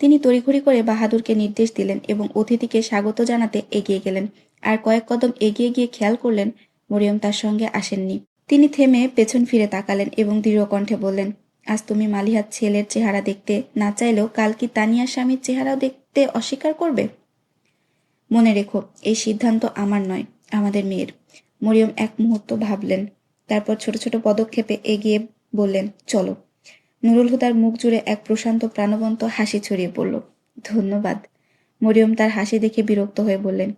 তিনি তড়িঘড়ি করে বাহাদুরকে নির্দেশ দিলেন এবং অতিথিকে স্বাগত জানাতে এগিয়ে গেলেন। আর কয়েক কদম এগিয়ে গিয়ে খেয়াল করলেন মরিয়ম তার সঙ্গে আসেননি। তিনি থেমে পেছন ফিরে তাকালেন এবং দৃঢ় কণ্ঠে বললেন, আজ তুমি মালিহার ছেলের চেহারা দেখতে না চাইলেও কাল কি তানিয়ার স্বামীর চেহারাও দেখতে অস্বীকার করবে? মনে রেখো, এই সিদ্ধান্ত আমার নয়, আমাদের মেয়ের। মরিয়ম এক মুহূর্ত ভাবলেন, তারপর ছোট ছোট পদক্ষেপে এগিয়ে বললেন, চলো। নুরুল হুদার মুখ জুড়ে এক প্রশান্ত প্রাণবন্ত হাসি ছড়িয়ে পড়ল। ধন্যবাদ। মরিয়ম তার হাসি দেখে বিরক্ত হয়ে বললেন,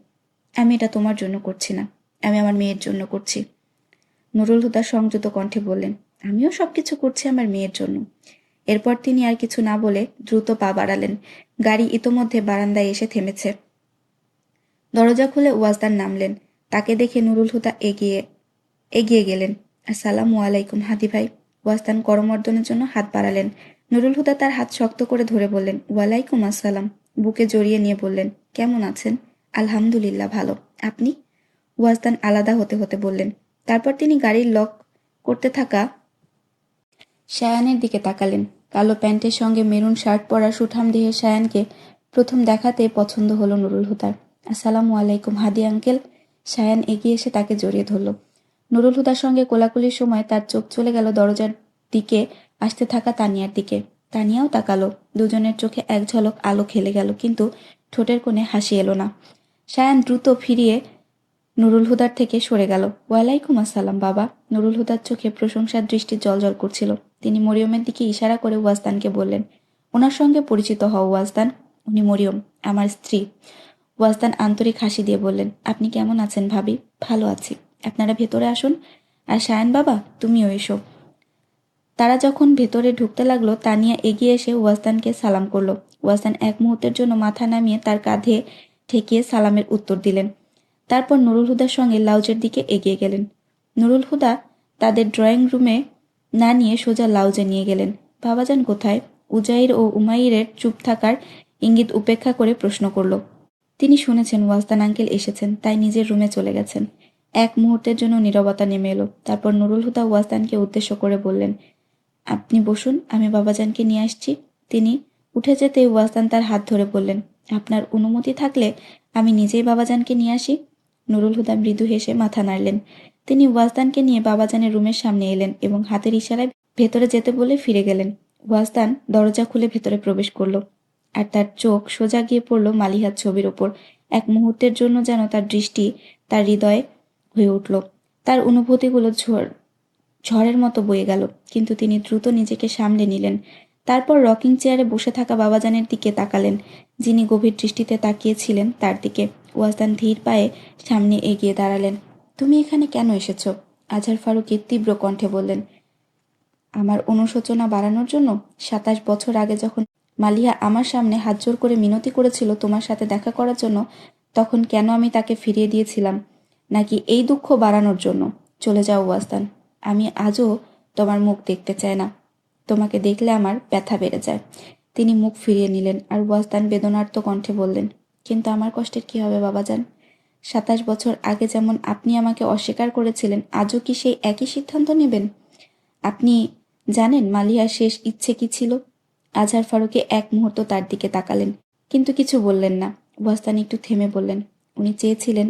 আমি এটা তোমার জন্য করছি না, আমি আমার মেয়ের জন্য করছি। নুরুল হুদা সংযত কণ্ঠে বললেন, আমিও সবকিছু করছি আমার মেয়ের জন্য। এরপর তিনি আর কিছু না বলে দ্রুত পা বাড়ালেন। গাড়ি ইতোমধ্যে বারান্দায় এসে থেমেছে। দরজা খুলে ওয়াজদান নামলেন। তাকে দেখে নুরুল হুদা এগিয়ে গেলেন। আসসালামু আলাইকুম হাদি ভাই। ওয়াজদান করমর্দনের জন্য হাত বাড়ালেন। নুরুল হুদা তার হাত শক্ত করে ধরে বললেন, ওয়ালাইকুম আসসালাম। বুকে জড়িয়ে নিয়ে বললেন, কেমন আছেন? আলহামদুলিল্লাহ, ভালো। আপনি? ওয়াজদান আলাদা হতে হতে বললেন। তারপর তিনি গাড়ির লক করতে থাকা শায়ানের দিকে তাকালেন। কালো প্যান্টের সঙ্গে মেরুন শার্ট পরা সুঠাম দেহের শায়ানকে প্রথম দেখাতে পছন্দ হলো নুরুল হুদার। আসসালামু আলাইকুম হাদি আঙ্কেল। শায়ান এগিয়ে এসে তাকে জড়িয়ে ধরল। নুরুল হুদার সঙ্গে কোলাকুলির সময় তার চোখ চলে গেল দরজার দিকে আসতে থাকা তানিয়ার দিকে। তানিয়াও তাকালো। দুজনের চোখে এক ঝলক আলো খেলে গেল, কিন্তু ঠোঁটের কোণে হাসি এলো না। শায়ান দ্রুত ফিরিয়ে নুরুল হুদার থেকে সরে গেল। ওয়ালাইকুম আসসালাম বাবা। নুরুল হুদার চোখে প্রশংসার দৃষ্টি জলজল করছিল। তিনি মরিয়মের দিকে ইশারা করে ওয়াজদানকে বললেন, ওনার সঙ্গে পরিচিত হও ওয়াজদান, উনি মরিয়ম, আমার স্ত্রী। ওয়াজদান আন্তরিক হাসি দিয়ে বললেন, আপনি কেমন আছেন ভাবি? ভালো আছি। আপনারা ভেতরে আসুন। আর শায়ান বাবা, তুমিও এসো। তারা যখন ভেতরে ঢুকতে লাগলো, তানিয়া এগিয়ে এসে ওয়াজদানকে সালাম করলো। ওয়াজদান এক মুহূর্তের জন্য মাথা নামিয়ে তার কাঁধে ঠেকিয়ে সালামের উত্তর দিলেন। তারপর নুরুল হুদার সঙ্গে লাউজের দিকে এগিয়ে গেলেন। নুরুল হুদা তাদের ড্রয়িং রুমে না নিয়ে সোজা লাউজে নিয়ে গেলেন। বাবাজান কোথায়? উজাইর ও উমাইরের চুপ থাকার ইঙ্গিত উপেক্ষা করে প্রশ্ন করল। তিনি শুনেছেন ওয়াজদান আঙ্কেল এসেছেন, তাই নিজের রুমে চলে গেছেন। এক মুহূর্তের জন্য নীরবতা নেমে এলো। তারপর নুরুল হুদা ওয়াজদানকে উদ্দেশ্য করে বললেন, আপনি বসুন, আমি বাবাজানকে নিয়ে আসছি। তিনি উঠে যেতেই ওয়াজদান তার হাত ধরে বললেন, আপনার অনুমতি থাকলে আমি নিজেই বাবাজানকে নিয়ে আসি। নুরুল হুদা মৃদু হেসে মাথা নাড়লেন। তিনি ওয়াজদানকে নিয়ে বাবাজানের রুমের সামনে এলেন এবং হাতের ইশারায় ভেতরে যেতে বলে ফিরে গেলেন। ওয়াজদান দরজা খুলে ভেতরে প্রবেশ করল, আর তার চোখ সোজা গিয়ে পড়ল মালিহার ছবির ওপর। এক মুহূর্তের জন্য যেন তার দৃষ্টি তার হৃদয়ে হয়ে উঠল। তার অনুভূতিগুলো ঝড়ের মতো বয়ে গেল, কিন্তু তিনি দ্রুত নিজেকে সামলে নিলেন। তারপর রকিং চেয়ারে বসে থাকা বাবাজানের দিকে তাকালেন, যিনি গভীর দৃষ্টিতে তাকিয়েছিলেন তার দিকে। ওয়াজদান ধীর পায়ে সামনে এগিয়ে দাঁড়ালেন। তুমি এখানে কেন এসেছ? আজহার ফারুকী তীব্র কণ্ঠে বললেন। আমার অনুশোচনা বাড়ানোর জন্য? 27 বছর আগে যখন মালিহা আমার সামনে হাতজোড় করে মিনতি করেছিল তোমার সাথে দেখা করার জন্য, তখন কেন আমি তাকে ফিরিয়ে দিয়েছিলাম? নাকি এই দুঃখ বাড়ানোর জন্য? চলে যাও ওয়াজদান, আমি আজও তোমার মুখ দেখতে চাই না। তোমাকে দেখলে আমার ব্যথা বেড়ে যায়। তিনি মুখ ফিরিয়ে নিলেন, আর ওয়াজদান বেদনার্ত কণ্ঠে বললেন, কিন্তু আমার কষ্টের কি হবে বাবাজান? 27 বছর আগে যেমন আপনি আমাকে অস্বীকার করেছিলেন, আজও কি সেই একই সিদ্ধান্ত নেবেন? আপনি জানেন মালিহার শেষ ইচ্ছে কি ছিল? আজহার ফারুকী এক মুহূর্ত তার দিকে তাকালেন, কিন্তু কিছু বললেন না। ওয়াজদান একটু থেমে বললেন, উনি চেয়েছিলেন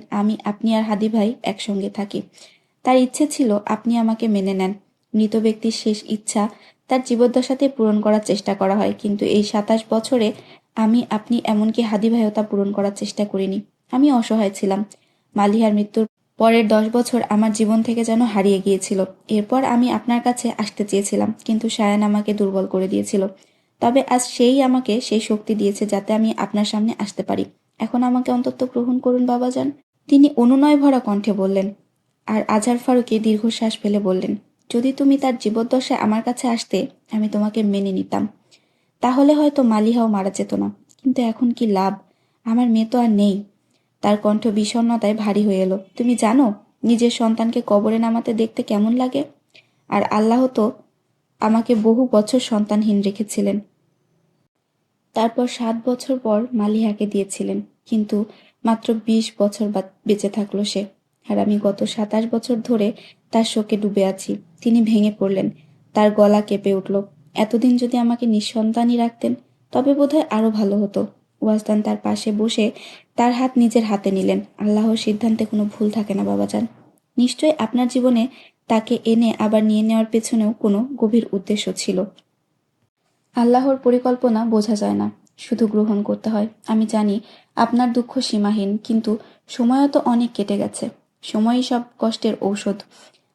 আপনি আর হাদি ভাই একসঙ্গে থাকি। তার ইচ্ছে ছিল আপনি আমাকে মেনে নেন। মৃত ব্যক্তির শেষ ইচ্ছা তার জীবদ্দশাতে পূরণ করার চেষ্টা করা হয়, কিন্তু এই 27 বছরে আপনি এমনকি হাদি ভাইও তা পূরণ করার চেষ্টা করিনি। আমি অসহায় ছিলাম। মালিহার মৃত্যুর পরের 10 বছর আমার জীবন থেকে যেন হারিয়ে গিয়েছিল। এরপর আমি আপনার কাছে আসতে চেয়েছিলাম, কিন্তু শায়ান আমাকে দুর্বল করে দিয়েছিল। তবে আজ সেই আমাকে সেই শক্তি দিয়েছে যাতে আমি আপনার সামনে আসতে পারি। এখন আমাকে অন্তত গ্রহণ করুন বাবাজান। তিনি অনুনয় ভরা কণ্ঠে বললেন। আর আজহার ফারুকী দীর্ঘশ্বাস ফেলে বললেন, যদি তুমি তার জীবদ্দশায় আমার কাছে আসতে, আমি তোমাকে মেনে নিতাম। তাহলে হয়তো মালিহাও মারা যেত না। কিন্তু এখন কি লাভ? আমার মেয়ে তো আর নেই। তার কণ্ঠ বিষণ্ণতায় ভারী হয়ে এলো। তুমি জানো নিজের সন্তানকে কবরে নামাতে দেখতে কেমন লাগে? আর আল্লাহ তো আমাকে বহু বছর সন্তানহীন রেখেছিলেন। তারপর 7 বছর পর মালিহাকে দিয়েছিলেন, কিন্তু মাত্র 20 বছর বেঁচে থাকলো সে। আর আমি গত 27 বছর ধরে তার শোকে ডুবে আছি। তিনি ভেঙে পড়লেন। তার গলা কেঁপে উঠল। এতদিন যদি আমাকে নিঃসন্তানই রাখতেন তবে বোধহয় আরো ভালো হতো। ওয়াজদান তার পাশে বসে তার হাত নিজের হাতে নিলেন। আল্লাহর সিদ্ধান্তে কোনো ভুল থাকে না বাবাজান। নিশ্চয়ই আপনার জীবনে তাকে এনে আবার নিয়ে নেওয়ার পেছনেও কোনো গভীর উদ্দেশ্য ছিল। আল্লাহর পরিকল্পনা বোঝা যায় না, শুধু গ্রহণ করতে হয়। আমি জানি আপনার দুঃখ সীমাহীন, কিন্তু সময়ও তো অনেক কেটে গেছে। সময়ই সব কষ্টের ঔষধ।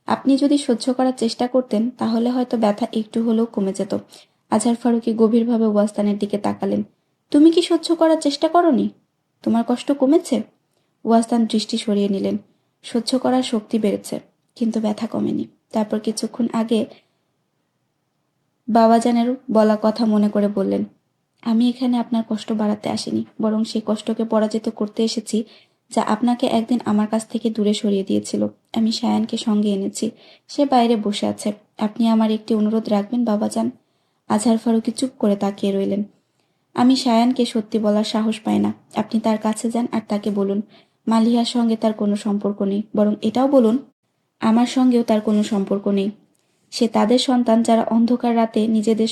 আপনি যদি সহ্য করার চেষ্টা করতেন তাহলে হয়তো ব্যথা একটু হলেও কমে যেত। আজহার ফারুকী গভীরভাবে ওয়াজদানের দিকে তাকালেন। তুমি কি সহ্য করার চেষ্টা করনি? তোমার কষ্ট কমেছে? ওয়াজদান দৃষ্টি সরিয়ে নিলেন। সহ্য করার শক্তি বেড়েছে, কিন্তু ব্যথা কমেনি। তারপর কিছুক্ষণ আগে বাবাজানের বলা কথা মনে করে বললেন, আমি এখানে আপনার কষ্ট বাড়াতে আসিনি, বরং সেই কষ্টকে পরাজিত করতে এসেছি যা আপনাকে একদিন আমার কাছ থেকে দূরে সরিয়ে দিয়েছিল। আমি সায়ানকে সঙ্গে এনেছি, সে বাইরে বসে আছে। আপনি আমার একটি অনুরোধ রাখবেন বাবাজান? আজহার ফারুকী চুপ করে তাকিয়ে রইলেন। আমি সায়ানকে সত্যি বলার সাহস পাই না। আপনি তার কাছে যান আর তাকে বলুন মালিহার সঙ্গে তার কোনো সম্পর্ক নেই, বরং এটাও বলুন আমার সঙ্গেও তার কোনো সম্পর্ক নেই। সে তাদের সন্তান যারা অন্ধকার রাতে নিজেদের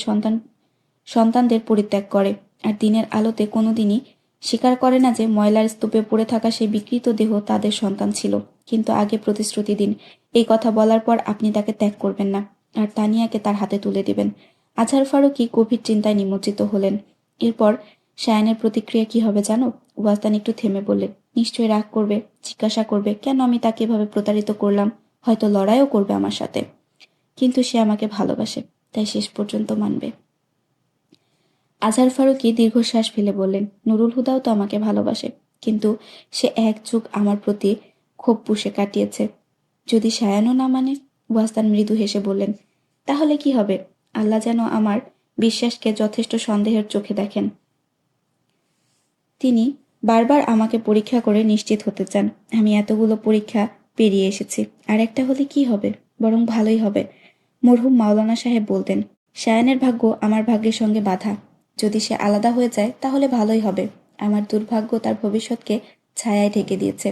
সন্তানদের পরিত্যাগ করে, আর দিনের আলোতে কোনোদিনই স্বীকার করে না যে ময়লার স্তূপে পড়ে থাকা সেই বিকৃত দেহ তাদের সন্তান ছিল। কিন্তু আগে প্রতিশ্রুতি দিন, এই কথা বলার পর আপনি তাকে ত্যাগ করবেন না, আর তানিয়াকে তার হাতে তুলে দেবেন। আজহার ফারুকী গভীর চিন্তায় নিমজ্জিত হলেন। এরপর সায়ানের প্রতিক্রিয়া কি হবে জানো? ওয়াজদান একটু থেমে বললেন, নিশ্চয়ই রাগ করবে, জিজ্ঞাসা করবে কেন আমি তাকে এভাবে প্রতারিত করলাম, হয়তো লড়াইও করবে আমার সাথে। কিন্তু সে আমাকে ভালোবাসে, তাই শেষ পর্যন্ত মানবে। আজহার ফারুকী দীর্ঘশ্বাস ফেলে বললেন, নুরুল হুদাও তো আমাকে ভালোবাসে, কিন্তু সে এক যুগ আমার প্রতি ক্ষোভ পুষে কাটিয়েছে। যদি সায়ানও না মানে? ওয়াজদান মৃদু হেসে বললেন, তাহলে কি হবে? আল্লাহ যেন আমার বিশ্বাসকে যথেষ্ট সন্দেহের চোখে দেখেন। তিনি বারবার আমাকে পরীক্ষা করে নিশ্চিত হতে চান। আমি এতগুলো পরীক্ষা পেরিয়ে এসেছি, আর একটা হলে কি হবে? বরং ভালোই হবে। মরহুম মাওলানা সাহেব বলতেন, সায়ানের ভাগ্য আমার ভাগ্যের সঙ্গে বাঁধা। যদি সে আলাদা হয়ে যায় তাহলে ভালোই হবে। আমার দুর্ভাগ্য তার ভবিষ্যৎকে ছায়ায় ঢেকে দিয়েছে।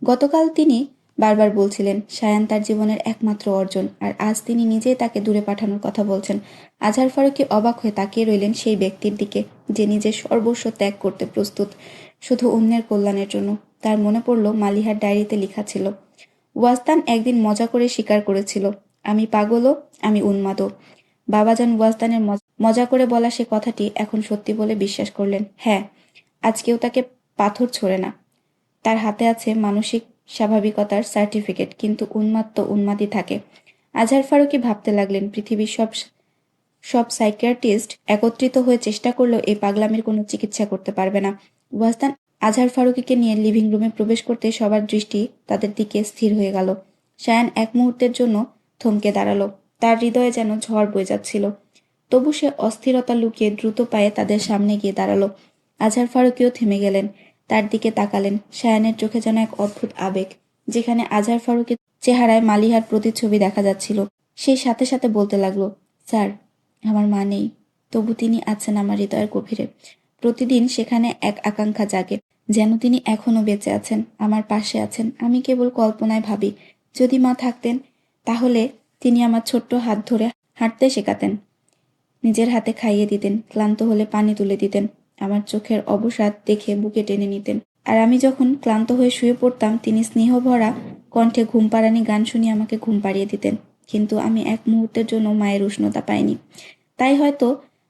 গতকাল তিনি বারবার বলছিলেন সায়ান তার জীবনের একমাত্র অর্জন, আর আজ তিনি নিজেই তাকে দূরে পাঠানোর কথা বলছেন। আজহার ফারুকী অবাক হয়ে তাকিয়ে রইলেন সেই ব্যক্তির দিকে যে নিজের সর্বস্ব ত্যাগ করতে প্রস্তুত, শুধু অন্যের কল্যাণের জন্য। তার মনে পড়ল মালিহার ডায়েরিতে লেখা ছিল, ওয়াজদান একদিন মজা করে স্বীকার করেছিল, আমি পাগলও, আমি উন্মাদও। বাবাজান ওয়াজদানের মজা করে বলা সে কথাটি এখন সত্যি বলে বিশ্বাস করলেন। হ্যাঁ, আজ কেউ তাকে পাথর ছোড়ে না। তার হাতে আছে মানসিক স্বাভাবিকতার সার্টিফিকেট, কিন্তু উন্মাদ তো উন্মাদই থাকে। আজহার ফারুকী ভাবতে লাগলেন, পৃথিবীর সব সব সাইকিয়াট্রিস্ট একত্রিত হয়ে চেষ্টা করলেও এই পাগলামির কোনো চিকিৎসা করতে পারবে না। ওয়াজদান আজহার ফারুকীকে নিয়ে লিভিং রুমে প্রবেশ করতে সবার দৃষ্টি তাদের দিকে স্থির হয়ে গেল। সায়ান এক মুহূর্তের জন্য থমকে দাঁড়ালো। তার হৃদয়ে যেন ঝড় বয়ে যাচ্ছিল। তবু সে অস্থিরতা লুকিয়ে দ্রুত পায়ে তাদের সামনে গিয়ে দাঁড়ালো। আজহার ফারুকীও থেমে গেলেন, তার দিকে তাকালেন। সায়ানের চোখে যেন এক অদ্ভুত আবেগ। যেখানে আজহার ফারুকের চেহারায় মালিহার প্রতিচ্ছবি দেখা যাচ্ছিল, সেই সাথে সাথে বলতে লাগলো, স্যার, আমার মা নেই, তবু তিনি আছেন আমার হৃদয়ের গভীরে। প্রতিদিন সেখানে এক আকাঙ্ক্ষা জাগে, যেন তিনি এখনো বেঁচে আছেন, আমার পাশে আছেন। আমি কেবল কল্পনায় ভাবি, যদি মা থাকতেন তাহলে তিনি আমার ছোট্ট হাত ধরে হাঁটতে শেখাতেন, নিজের হাতে খাইয়ে দিতেন, ক্লান্ত হলে পানি তুলে দিতেন, আমার চোখের অবসাদ দেখে বুকে টেনে নিতেন। আর আমি যখন ক্লান্ত হয়ে শুয়ে পড়তাম তিনি স্নেহভরা কণ্ঠে ঘুম পাড়ানি গান শুনিয়ে আমাকে ঘুম পাড়িয়ে দিতেন। কিন্তু আমি এক মুহূর্তের জন্য মায়ের উষ্ণতা পাইনি। তাই হয়তো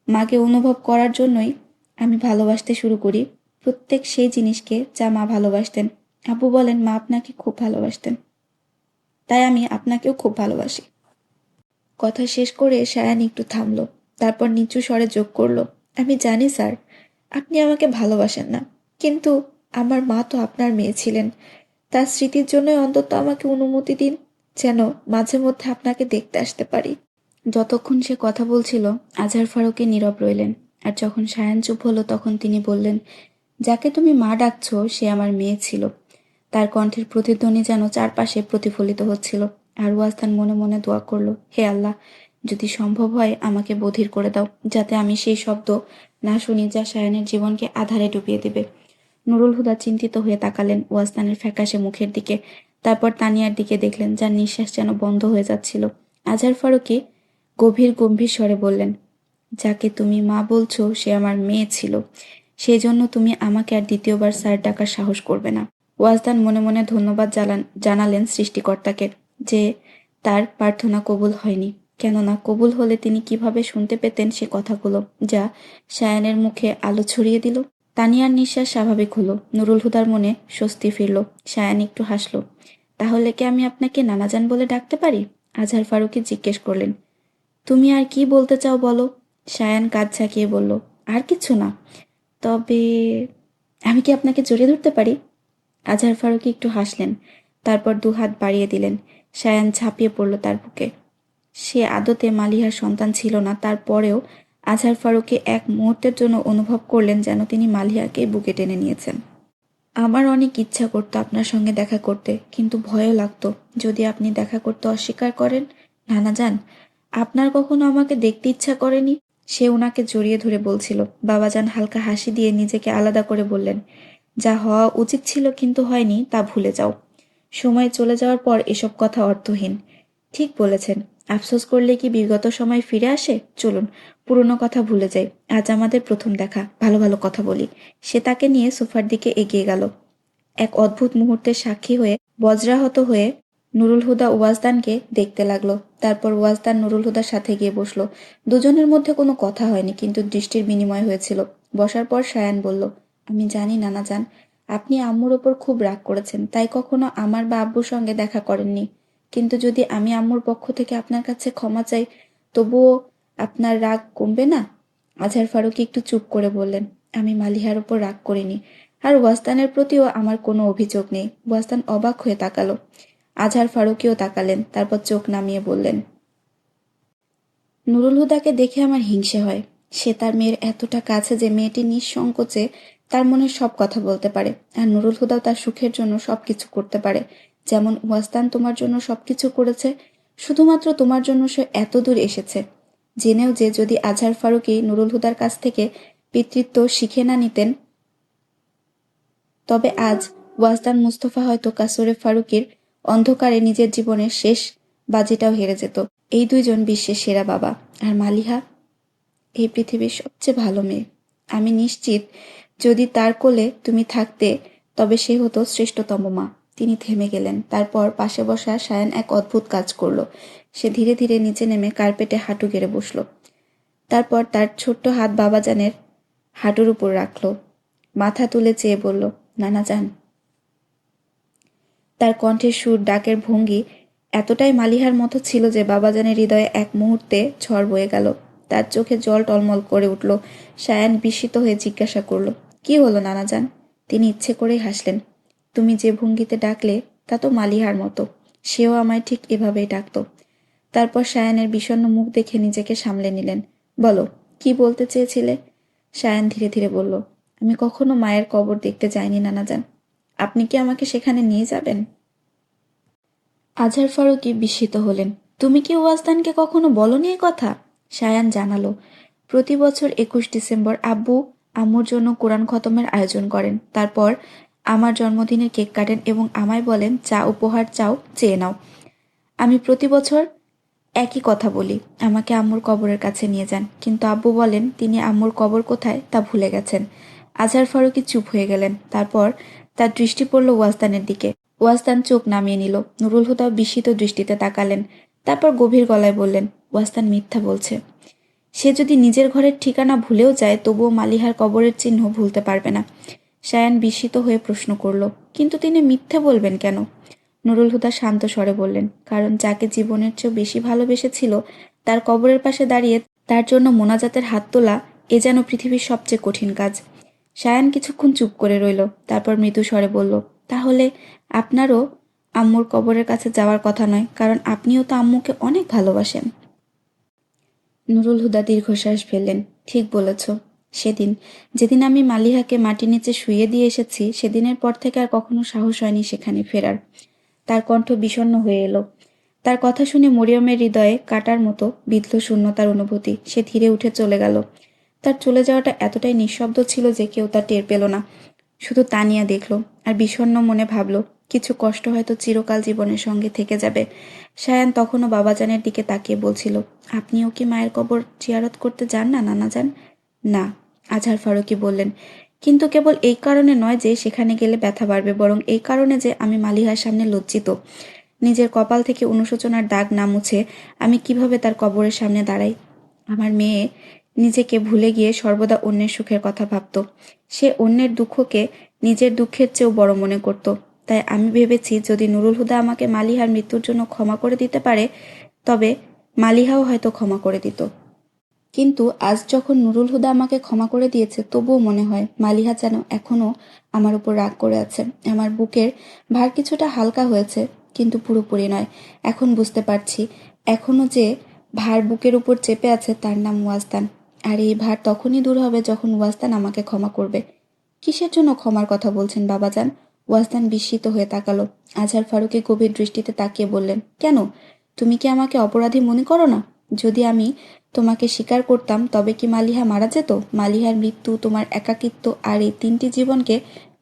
মাকে অনুভব করার জন্যই আমি ভালোবাসতে শুরু করি প্রত্যেক সেই জিনিসকে যা মা ভালোবাসতেন। আব্বু বলেন মা আপনাকে খুব ভালোবাসতেন, তাই আমি আপনাকেও খুব ভালোবাসি। কথা শেষ করে সায়ান একটু থামলো, তারপর নিচু স্বরে যোগ করলো, আমি জানি স্যার, আপনি আমাকে ভালোবাসেন না, কিন্তু আমার মা তো আপনার মেয়ে ছিলেন। তার স্মৃতির জন্যই অন্তত আমাকে অনুমতি দিন, যেন মাঝে মধ্যে আপনাকে দেখতে আসতে পারি। যতক্ষণ সে কথা বলছিল আজহার ফারুকী নীরব রইলেন, আর যখন সায়ান চুপ হলো তখন তিনি বললেন, যাকে তুমি মা ডাকছো সে আমার মেয়ে ছিল। তার কণ্ঠের প্রতিধ্বনি যেন চারপাশে প্রতিফলিত হচ্ছিল। আর ওয়াজদান মনে মনে দোয়া করল, হে আল্লাহ, যদি সম্ভব হয় আমাকে বধির করে দাও, যাতে আমি সেই শব্দ না শুনি যা সায়ানের জীবনকে আধারে ডুবিয়ে দেবে। নুরুল হুদা চিন্তিত হয়ে তাকালেন ওয়াজদানের ফ্যাকাশে মুখের দিকে, তারপর তানিয়ার দিকে দেখলেন, যার নিঃশ্বাস যেন বন্ধ হয়ে যাচ্ছিল। আজহার ফারুকী গভীর গম্ভীর স্বরে বললেন, যাকে তুমি মা বলছো সে আমার মেয়ে ছিল, সেই জন্য তুমি আমাকে আর দ্বিতীয়বার স্যার ডাকার সাহস করবে না। ওয়াজদান মনে মনে ধন্যবাদ জানালেন সৃষ্টিকর্তাকে যে তার প্রার্থনা কবুল হয়নি, কেননা কবুল হলে তিনি কিভাবে শুনতে পেতেন সে কথাগুলো, যা সায়ানের মুখে আলো ছড়িয়ে দিল। তানিয়ার নিঃশ্বাস স্বাভাবিক হলো, নুরুল হুদার মনে স্বস্তি ফিরল। সায়ান একটু হাসল। তাহলে কি আমি আপনাকে নানাজান বলে ডাকতে পারি? আজহার ফারুকী জিজ্ঞেস করলেন। তুমি আর কি বলতে চাও বলো? সায়ান কাঁধ ঝাঁকিয়ে বলল, আর কিছু না, তবে আমি কি আপনাকে জড়িয়ে ধরতে পারি? আজহার ফারুকী একটু হাসলেন, তারপর দুহাত বাড়িয়ে দিলেন। সায়ান ঝাঁপিয়ে পড়ল তার বুকে। সে আদতে মালিহার সন্তান ছিল না, তারপরেও আজহার ফারুকী এক মুহূর্তের জন্য অনুভব করলেন যেন তিনি মালিহাকে বুকে টেনে নিয়েছেন। আমার অনেক ইচ্ছা করতো আপনার সঙ্গে দেখা করতে, কিন্তু ভয়ও লাগতো যদি আপনি দেখা করতে অস্বীকার করেন। নানাজান, আপনার কখনো আমাকে দেখতে ইচ্ছা করেনি? সে ওনাকে জড়িয়ে ধরে বলছিল। বাবাজান হালকা হাসি দিয়ে নিজেকে আলাদা করে বললেন, যা হওয়া উচিত ছিল কিন্তু হয়নি তা ভুলে যাও। সময় চলে যাওয়ার পর এসব কথা অর্থহীন। ঠিক বলেছেন, আফসোস করলে কি বিগত সময় ফিরে আসে? চলুন পুরনো কথা ভুলে যাই, আজ আমাদের প্রথম দেখা, ভালো ভালো কথা বলি। সে তাকে নিয়ে সোফার দিকে এগিয়ে গেল। এক অদ্ভুত মুহূর্তের সাক্ষী হয়ে বজ্রাহত হয়ে নুরুল হুদা ওয়াজদানকে দেখতে লাগলো। তারপর ওয়াজদান নুরুল হুদার সাথে গিয়ে বসলো। দুজনের মধ্যে কোনো কথা হয়নি, কিন্তু দৃষ্টির বিনিময় হয়েছিল। বসার পর সায়ান বলল, আমি জানি নানাজান, আপনি আম্মুর ওপর খুব রাগ করেছেন, তাই কখনো আমার বা আব্বুর সঙ্গে দেখা করেননি। কিন্তু যদি আমি আম্মুর পক্ষ থেকে আপনার কাছে ক্ষমা চাই, তবুও আপনার রাগ কমবে না? আজহার ফারুকী একটু চুপ করে বললেন, আমি মালিহার ওপর রাগ করিনি, আর ওয়াস্তানের প্রতিও আমার কোনো অভিযোগ নেই। ওয়াস্তান অবাক হয়ে তাকালো। আজহার ফারুকীও তাকালেন, তারপর চোখ নামিয়ে বললেন, নুরুল হুদাকে দেখে আমার হিংসে হয়। সে তার মেয়ের এতটা কাছে যে মেয়েটি নিঃসংকোচে তার মনের সব কথা বলতে পারে, আর নুরুল হুদাও তার সুখের জন্য সবকিছু করতে পারে। যেমন ওয়াস্তান তোমার জন্য সবকিছু করেছে, শুধুমাত্র তোমার জন্য সে এত দূর এসেছে, জেনেও যে যদি আজহার ফারুকী নুরুল হুদার কাছ থেকে পিতৃত্ব শিখে না নিতেন, তবে আজ ওয়াজদান মুস্তফা হয়তো কাসরে ফারুকীর অন্ধকারে নিজের জীবনের শেষ বাজিটাও হেরে যেত। এই দুইজন বিশ্বের সেরা বাবা, আর মালিহা এই পৃথিবীর সবচেয়ে ভালো মেয়ে। আমি নিশ্চিত যদি তার কোলে তুমি থাকতে, তবে সে হতো শ্রেষ্ঠতম মা। তিনি থেমে গেলেন। তারপর পাশে বসা সায়ান এক অদ্ভুত কাজ করল। সে ধীরে ধীরে নিচে নেমে কার্পেটে হাঁটু গেড়ে বসল। তারপর তার ছোট্ট হাত বাবাজানের হাঁটুর উপর রাখল। মাথা তুলে চেয়ে বলল, নানাজান। তার কণ্ঠের সুর, ডাকের ভঙ্গি এতটাই মালিহার মতো ছিল যে বাবাজানের হৃদয়ে এক মুহূর্তে ঝড় বয়ে গেল। তার চোখে জল টলমল করে উঠল। সায়ান বিস্মিত হয়ে জিজ্ঞাসা করল, কি হলো নানাজান? তিনি ইচ্ছে করেই হাসলেন। তুমি যে ভঙ্গিতে ডাকলে তা তো মালিহার মতো, সেও আমায় ঠিক এভাবেই ডাকত। তারপর সায়ানের বিষণ্ণ মুখ দেখে নিজেকে সামলে নিলেন। বলো, কি বলতে চেয়েছিলে? সায়ান ধীরে ধীরে বলল, আমি কখনো মায়ের কবর দেখতে যাইনি নানাজান। আপনি কি আমাকে সেখানে নিয়ে যাবেন? আজহার ফারুকী বিস্মিত হলেন। তুমি কি ওয়াজদানকে কখনো বলনি এ কথা? সায়ান জানালো, প্রতি বছর ২১ ডিসেম্বর আব্বু আম্মুর জন্য কোরআন খতমের আয়োজন করেন। তারপর আমার জন্মদিনের কেক কাটেন এবং আমায় বলেন, যা উপহার চাও চেয়ে নাও। আমি প্রতি বছর একই কথা বলি, আমাকে আম্মুর কবরের কাছে নিয়ে যান। কিন্তু আব্বু বলেন তিনি আম্মুর কবর কোথায় তা ভুলে গেছেন। আজহার ফারুকী চুপ হয়ে গেলেন। তারপর তার দৃষ্টি পড়ল ওয়াজদানের দিকে। ওয়াজদান চোখ নামিয়ে নিল। নুরুল হুদাও বিস্মিত দৃষ্টিতে তাকালেন। তারপর গভীর গলায় বললেন, ওয়াজদান মিথ্যা বলছে। সে যদি নিজের ঘরের ঠিকানা ভুলেও যায়, তবুও মালিহার কবরের চিহ্ন ভুলতে পারবে না। সায়ান বিস্মিত হয়ে প্রশ্ন করল, কিন্তু তিনি মিথ্যে বলবেন কেন? নুরুল হুদা শান্ত স্বরে বললেন, কারণ যাকে জীবনের চেয়েও বেশি ভালোবেসেছিল তার কবরের পাশে দাঁড়িয়ে তার জন্য মোনাজাতের হাত তোলা, এ যেন পৃথিবীর সবচেয়ে কঠিন কাজ। সায়ান কিছুক্ষণ চুপ করে রইল, তারপর মৃদু স্বরে বলল, তাহলে আপনারও আম্মুর কবরের কাছে যাওয়ার কথা নয়, কারণ আপনিও তো আম্মুকে অনেক ভালোবাসেন। নুরুল হুদা দীর্ঘশ্বাস ফেললেন। ঠিক বলেছ। যেদিন আমি মালিহাকে মাটির নিচে শুইয়ে দিয়ে এসেছি, সেদিনের পর থেকে আর কখনো সাহস হয়নি সেখানে ফেরার। তার কণ্ঠ বিষণ্ণ হয়ে এলো। তার কথা শুনে মরিয়মের হৃদয়ে কাটার মতো বিঁধল শূন্যতার অনুভূতি। সে ধীরে উঠে চলে গেল। তার চলে যাওয়াটা এতটাই নিঃশব্দ ছিল যে কেউ তা টের পেল না। শুধু তানিয়া দেখল আর বিষণ্ণ মনে ভাবল, কিছু কষ্ট হয়তো চিরকাল জীবনের সঙ্গে থেকে যাবে। সায়ান তখনও বাবাজানের দিকে তাকিয়ে বলছিল, আপনিও কি মায়ের কবর জিয়ারত করতে যান না নানাজান? না, আজহার ফারুকী বললেন। কিন্তু কেবল এই কারণে নয় যে সেখানে গেলে ব্যথা বাড়বে, বরং এই কারণে যে আমি মালিহার সামনে লজ্জিত। নিজের কপাল থেকে অনুশোচনার দাগ না মুছে আমি কিভাবে তার কবরের সামনে দাঁড়াই? আমার মেয়ে নিজেকে ভুলে গিয়ে সর্বদা অন্যের সুখের কথা ভাবত। সে অন্যের দুঃখকে নিজের দুঃখের চেয়েও বড় মনে করত। তাই আমি ভেবেছি যদি নুরুল হুদা আমাকে মালিহার মৃত্যুর জন্য ক্ষমা করে দিতে পারে, তবে মালিহাও হয়তো ক্ষমা করে দিত। কিন্তু আজ যখন নুরুল হুদা আমাকে ক্ষমা করে দিয়েছে, তবুও মনে হয় মালিহা যেন এখনো আমার উপর রাগ করে আছে। আমার বুকের ভার কিছুটা হালকা হয়েছে, কিন্তু পুরোপুরি নয়। এখন বুঝতে পারছি এখনো যে ভার বুকের উপর চেপে আছে তার নাম ওয়াজদান। আর এই ভার তখনই দূর হবে যখন ওয়াজদান আমাকে ক্ষমা করবে। কিসের জন্য ক্ষমার কথা বলছেন বাবাজান? ওয়াজদান বিস্মিত হয়ে তাকালো। আজহার ফারুকী গভীর দৃষ্টিতে তাকিয়ে বললেন, কেন? তুমি কি আমাকে অপরাধী মনে করো না? যদি আমি তোমাকে স্বীকার করতাম তবে কি মালিহা মারা যেত? মালিহার মৃত্যু, তোমার একাকিত্ব আর এই 3টি জীবনকে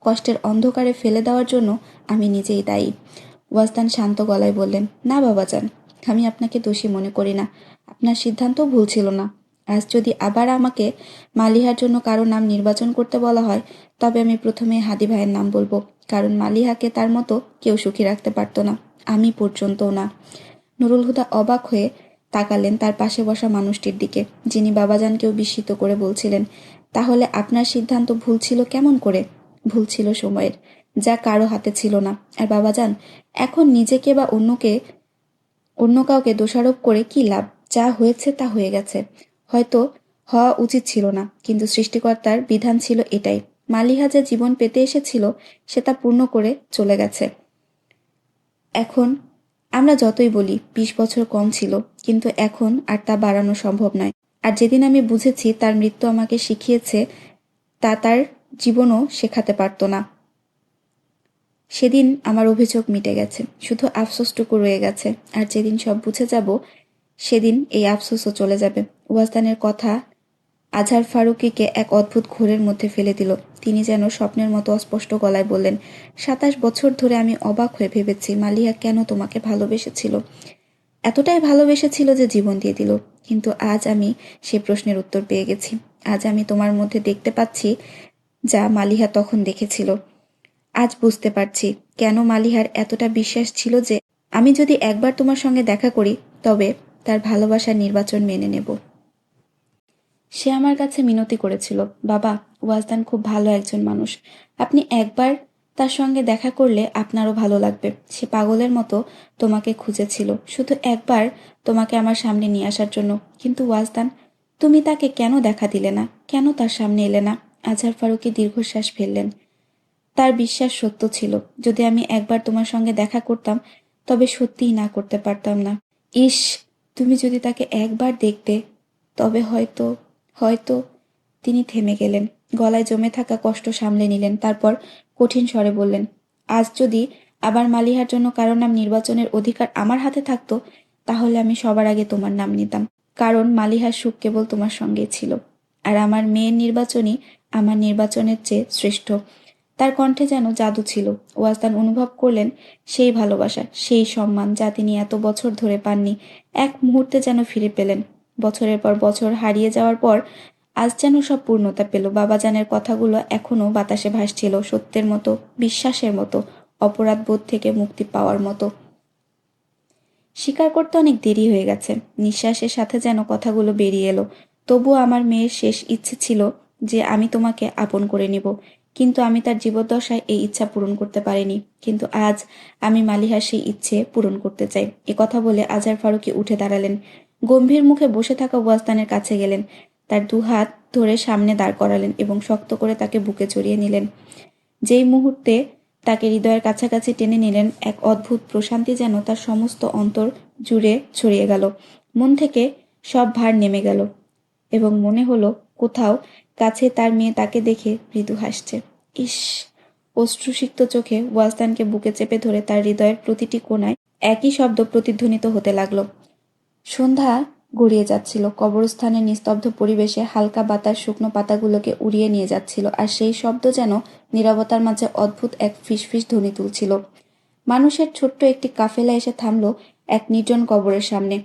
কষ্টের অন্ধকারে ফেলে দেওয়ার জন্য আমি নিজেই দায়ী। ওয়াজদান শান্ত গলায় বললেন, না বাবাজান, আমি আপনাকে দোষী মনে করি না। আপনার সিদ্ধান্তও ভুল ছিল না। আজ যদি আবার আমাকে মালিহার জন্য কারো নাম নির্বাচন করতে বলা হয়, তবে আমি প্রথমে হাদি ভাইয়ের নাম বলবো। কারণ মালিহাকে তার মতো কেউ সুখী রাখতে পারতো না, আমি পর্যন্তও না। নুরুল হুদা অবাক হয়ে তাকালেন তার পাশে বসা মানুষটির দিকে, যিনি বাবাজানকেও বিস্মিত করে বলছিলেন, তাহলে আপনার সিদ্ধান্ত ভুল ছিল কেমন করে? ভুল ছিল সময়ের, যা কারো হাতে ছিল না। আর বাবাজান, এখন নিজেকে বা অন্য কাউকে দোষারোপ করে কি লাভ? যা হয়েছে তা হয়ে গেছে। হয়তো হওয়া উচিত ছিল না, কিন্তু সৃষ্টিকর্তার বিধান ছিল এটাই। মালিহা যে জীবন পেতে এসেছিল সে তা পূর্ণ করে চলে গেছে। এখন আমরা যতই বলি 20 বছর কম ছিল, কিন্তু এখন আর তা বাড়ানো সম্ভব নয়। আর যেদিন আমি বুঝেছি তার মৃত্যু আমাকে শিখিয়েছে তা তার জীবনও শেখাতে পারত না, সেদিন আমার অভিযোগ মিটে গেছে, শুধু আফসোসটুকু রয়ে গেছে। আর যেদিন সব বুঝে যাব, সেদিন এই আফসোসও চলে যাবে। ওয়াজদানের কথা আজহার ফারুকীকে এক অদ্ভুত ঘোরের মধ্যে ফেলে দিল। তিনি যেন স্বপ্নের মতো অস্পষ্ট গলায় বললেন, 27 বছর ধরে আমি অবাক হয়ে ভেবেছি মালিহা কেন তোমাকে ভালোবেসেছিল। এতটাই ভালোবেসেছিল যে জীবন দিয়ে দিল। কিন্তু আজ আমি সে প্রশ্নের উত্তর পেয়ে গেছি। আজ আমি তোমার মধ্যে দেখতে পাচ্ছি যা মালিহা তখন দেখেছিল। আজ বুঝতে পারছি কেন মালিহার এতটা বিশ্বাস ছিল যে আমি যদি একবার তোমার সঙ্গে দেখা করি, তবে তার ভালোবাসার নির্বাচন মেনে নেব। সে আমার কাছে মিনতি করেছিল, বাবা, ওয়াজদান খুব ভালো একজন মানুষ। আপনি একবার তার সঙ্গে দেখা করলে আপনারও ভালো লাগবে। সে পাগলের মতো তোমাকে খুঁজেছিল, শুধু একবার তোমাকে আমার সামনে নিয়ে আসার জন্য। কিন্তু ওয়াজদান, তুমি তাকে কেন দেখা দিলে না? কেন তার সামনে এলে না? আজহার ফারুকী দীর্ঘশ্বাস ফেললেন। তার বিশ্বাস সত্য ছিল, যদি আমি একবার তোমার সঙ্গে দেখা করতাম, তবে সত্যিই না করতে পারতাম না। ইস, তুমি যদি তাকে একবার দেখতে, তবে হয়তো হয়তো তিনি থেমে গেলেন, গলায় জমে থাকা কষ্ট সামলে নিলেন। তারপর কঠিন স্বরে বললেন, আজ যদি আবার মালিহার জন্য কারো নাম নির্বাচনের অধিকার আমার হাতে থাকতো, তাহলে আমি সবার আগে তোমার নাম নিতাম। কারণ মালিহার সুখ কেবল তোমার সঙ্গেই ছিল। আর আমার মেয়ের নির্বাচনই আমার নির্বাচনের চেয়ে শ্রেষ্ঠ। তার কণ্ঠে যেন জাদু ছিল। ওয়াজদান অনুভব করলেন সেই ভালোবাসা, সেই সম্মান যা তিনি এত বছর ধরে পাননি, এক মুহূর্তে যেন ফিরে পেলেন। বছরের পর বছর হারিয়ে যাওয়ার পর আজ যেন সব পূর্ণতা পেল। বাবাজানের কথাগুলো এখনো বাতাসে ভাসছিল, সত্যের মতো, বিশ্বাসের মতো, অপরাধ বোধ থেকে মুক্তি পাওয়ার মতো। স্বীকার করতে অনেক দেরি হয়ে গেছে। নিঃশ্বাসের সাথে যেন কথাগুলো বেরিয়ে এলো। তবুও আমার মেয়ের শেষ ইচ্ছে ছিল যে আমি তোমাকে আপন করে নিব। কিন্তু আমি তার জীবদ্দশায় এই ইচ্ছা পূরণ করতে পারিনি। কিন্তু আজ আমি মালিহার সেই ইচ্ছে পূরণ করতে চাই। এ কথা বলে আজহার ফারুকী উঠে দাঁড়ালেন। গম্ভীর মুখে বসে থাকা ওয়াজদানের কাছে গেলেন, তার 2 হাত ধরে সামনে দাঁড় করালেন এবং শক্ত করে তাকে বুকে জড়িয়ে নিলেন। যেই মুহূর্তে তাকে হৃদয়ের কাছাকাছি টেনে নিলেন, এক অদ্ভুত প্রশান্তি যেন তার সমস্ত অন্তর জুড়ে ছড়িয়ে গেল। মন থেকে সব ভার নেমে গেল এবং মনে হলো কোথাও কাছে তার মেয়ে তাকে দেখে মৃদু হাসছে। ইস! অশ্রুসিক্ত চোখে ওয়াজদানকে বুকে চেপে ধরে তার হৃদয়ের প্রতিটি কোণায় একই শব্দ প্রতিধ্বনিত হতে লাগলো। সন্ধ্যা গড়িয়ে যাচ্ছিল। কবরস্থানের নিস্তব্ধ পরিবেশে হালকা বাতাস শুকনো পাতাগুলোকে উড়িয়ে নিয়ে যাচ্ছিল, আর সেই শব্দ যেন নীরবতার মাঝে অদ্ভুত এক ফিসফিস ধ্বনি তুলছিল। মানুষের ছোট্ট একটি কাফেলা এসে থামল এক নির্জন কবরের সামনে।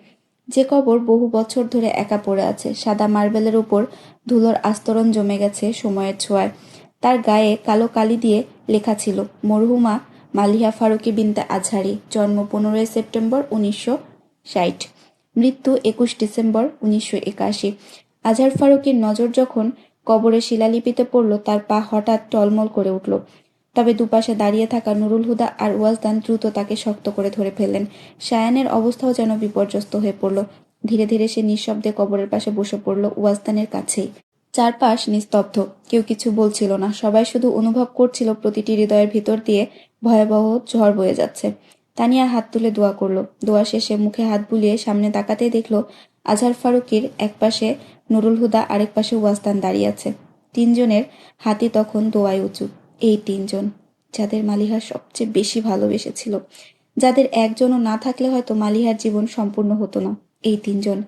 যে কবর বহু বছর ধরে একা পড়ে আছে, সাদা মার্বেলের উপর ধুলোর আস্তরণ জমে গেছে সময়ের ছোঁয়ায়। তার গায়ে কালো কালি দিয়ে লেখা ছিল, মরহুমা মালিহা ফারুকী বিনতে আজহারি, জন্ম 15 সেপ্টেম্বর 1960, মৃত্যু 21 ডিসেম্বর 1981। আজহার ফারুকীর নজর যখন কবরের শিলালিপিতে পড়ল, তার পা হঠাৎ টলমল করে উঠল। তবে দুপাশে দাঁড়িয়ে থাকা নুরুল হুদা আর ওয়াজদান দ্রুত তাকে শক্ত করে ধরে ফেললেন। সায়ানের অবস্থাও যেন বিপর্যস্ত হয়ে পড়ল। ধীরে ধীরে সে নিঃশব্দে কবরের পাশে বসে পড়ল, ওয়াজদানের কাছেই। চারপাশ নিস্তব্ধ, কেউ কিছু বলছিল না। সবাই শুধু অনুভব করছিল প্রতিটি হৃদয়ের ভিতর দিয়ে ভয়াবহ ঝড় বয়ে যাচ্ছে। তানিয়া হাত তুলে দোয়া করলো। দোয়া শেষে মুখে হাত বুলিয়ে সামনে তাকাতেই দেখলো আজহার ফারুকীর একপাশে নুরুল হুদা, আরেক পাশে ওয়াজদান দাঁড়িয়ে আছে। তিনজনের হাতই তখন দোয়ায় উঁচু। এই তিনজন, যাদের মালিহা সবচেয়ে বেশি ভালোবেসেছিল, যাদের একজনও না থাকলে হয়তো মালিহার জীবন সম্পূর্ণ হতো না। এই তিনজন,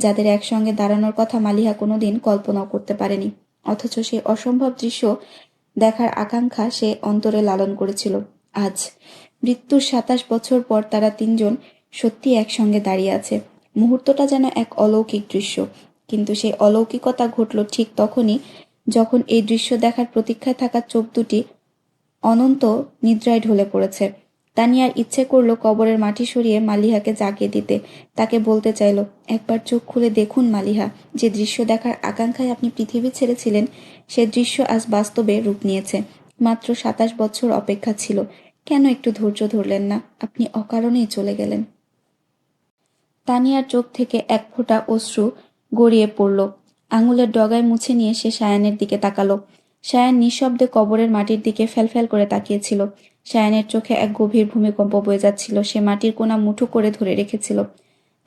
যাদের একসঙ্গে দাঁড়ানোর কথা মালিহা কোনোদিন কল্পনাও করতে পারেনি, অথচ সেই অসম্ভব দৃশ্য দেখার আকাঙ্ক্ষা সে অন্তরে লালন করেছিল। আজ মৃত্যুর 27 বছর পর তারা তিনজন সত্যি একসঙ্গে দাঁড়িয়ে আছে। মুহূর্তটা যেন এক অলৌকিক দৃশ্য। কিন্তু সেই অলৌকিকতা ঘটল ঠিক তখনই যখন এই দৃশ্য দেখার প্রতীক্ষায় থাকা চোখ দুটি অনন্ত নিদ্রায় ঢলে পড়েছে। তানিয়ার ইচ্ছে করল কবরের মাটি সরিয়ে মালিহাকে জাগিয়ে দিতে। তাকে বলতে চাইল, একবার চোখ খুলে দেখুন মালিহা, যে দৃশ্য দেখার আকাঙ্ক্ষায় আপনি পৃথিবী ছেড়েছিলেন, সে দৃশ্য আজ বাস্তবে রূপ নিয়েছে। মাত্র 27 বছর অপেক্ষা ছিল, কেন একটু ধৈর্য ধরলেন না? আপনি অকারণেই চলে গেলেন। তানিয়ার চোখ থেকে এক ফোঁটা অশ্রু গড়িয়ে পড়ল। আঙুলের ডগায় মুছে নিয়ে সে সায়ানের দিকে তাকালো। সায়ান নিঃশব্দে কবরের মাটির দিকে ফ্যালফ্যাল করে তাকিয়েছিল। সায়ানের চোখে এক গভীর ভূমিকম্প বয়ে যাচ্ছিল। সে মাটির কোণা মুঠো করে ধরে রেখেছিল।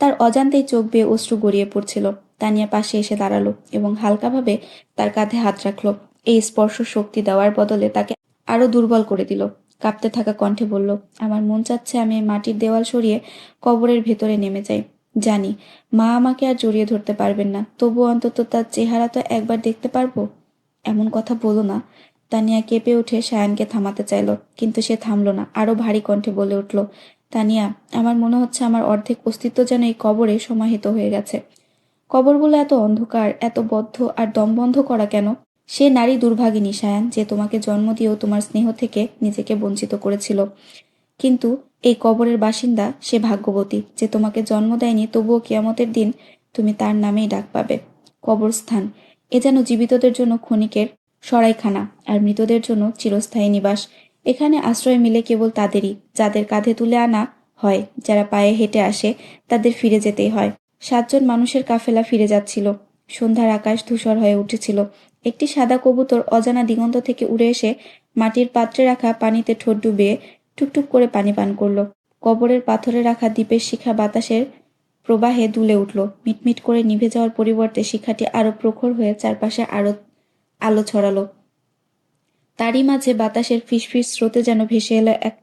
তার অজান্তেই চোখ বেয়ে অশ্রু গড়িয়ে পড়ছিল। তানিয়া পাশে এসে দাঁড়ালো এবং হালকাভাবে তার কাঁধে হাত রাখলো। এই স্পর্শ শক্তি দেওয়ার বদলে তাকে আরো দুর্বল করে দিল। কাঁপতে থাকা কণ্ঠে বলল, আমার মন চাচ্ছে আমি এই মাটির দেওয়াল সরিয়ে কবরের ভেতরে নেমে যাই। জানি মা আমাকে আর জড়িয়ে ধরতে পারবেন না, তবু অন্তত তার চেহারা তো একবার দেখতে পারবো। এমন কথা বলো না। তানিয়া কেঁপে উঠে সায়ানকে থামাতে চাইল, কিন্তু সে থামলো না। আরো ভারী কণ্ঠে বলে উঠল, তানিয়া, আমার মনে হচ্ছে আমার অর্ধেক অস্তিত্ব যেন এই কবরে সমাহিত হয়ে গেছে। কবরগুলো এত অন্ধকার, এত বদ্ধ আর দমবন্ধ করা কেন? সে নারী দুর্ভাগিনী সায়ান, যে তোমাকে জন্ম দিয়েও তোমার স্নেহ থেকে নিজেকে বঞ্চিত করেছিল। কিন্তু এই কবরের বাসিন্দা সে ভাগ্যবতী, যে তোমাকে জন্ম দেয়নি, তবুও কিয়ামতের দিন তুমি তার নামেই ডাক পাবে। কবরস্থান, এ যেন জীবিতদের জন্য ক্ষণিকের সরাইখানা, আর মৃতদের জন্য চিরস্থায়ী নিবাস। এখানে আশ্রয় মিলে কেবল তাদেরই, যাদের কাঁধে তুলে আনা হয়, যারা পায়ে হেঁটে আসে, তাদের ফিরে যেতেই হয়। 7 জন মানুষের কাফেলা ফিরে যাচ্ছিল। সন্ধ্যার আকাশ ধূসর হয়ে উঠেছিল। একটি সাদা কবুতর অজানা দিগন্ত থেকে উড়ে এসে মাটির পাত্রে রাখা পানিতে ঠোঁট ডুবিয়ে টুকটুক করে পানি পান করল। কবরের পাথরে রাখা দ্বীপের শিখা বাতাসের প্রবাহে দুলে উঠল। মিটমিট করে নিভে যাওয়ার পরিবর্তে শিখাটি আরো প্রখর হয়ে চারপাশে আরো আলো ছড়ালো। তারই মাঝে বাতাসের ফিসফিস স্রোতে যেন ভেসে এলো এক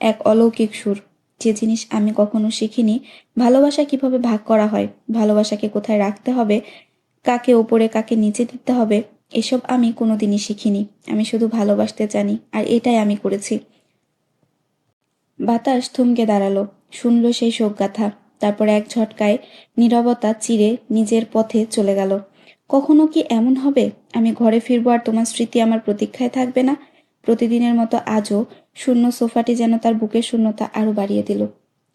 এক অলৌকিক সুর। যে জিনিস আমি কখনো শিখিনি, ভালোবাসা কিভাবে ভাগ করা হয়, ভালোবাসাকে কোথায় রাখতে হবে, কাকে ওপরে কাকে নিচে দিতে হবে, এসব আমি কোনোদিনই শিখিনি। আমি শুধু ভালোবাসতে জানি, আর এটাই আমি করেছি। বাতাস থমকে দাঁড়ালো, শুনল সেই শোকগাথা। তারপর এক ঝটকায় নীরবতা চিরে নিজের পথে চলে গেল। কখনো কি এমন হবে, আমি ঘরে ফিরবো আর তোমার স্মৃতি আমার প্রতীক্ষায় থাকবে না? প্রতিদিনের মতো আজও শূন্য সোফাটি যেন তার বুকের শূন্যতা আরো বাড়িয়ে দিল।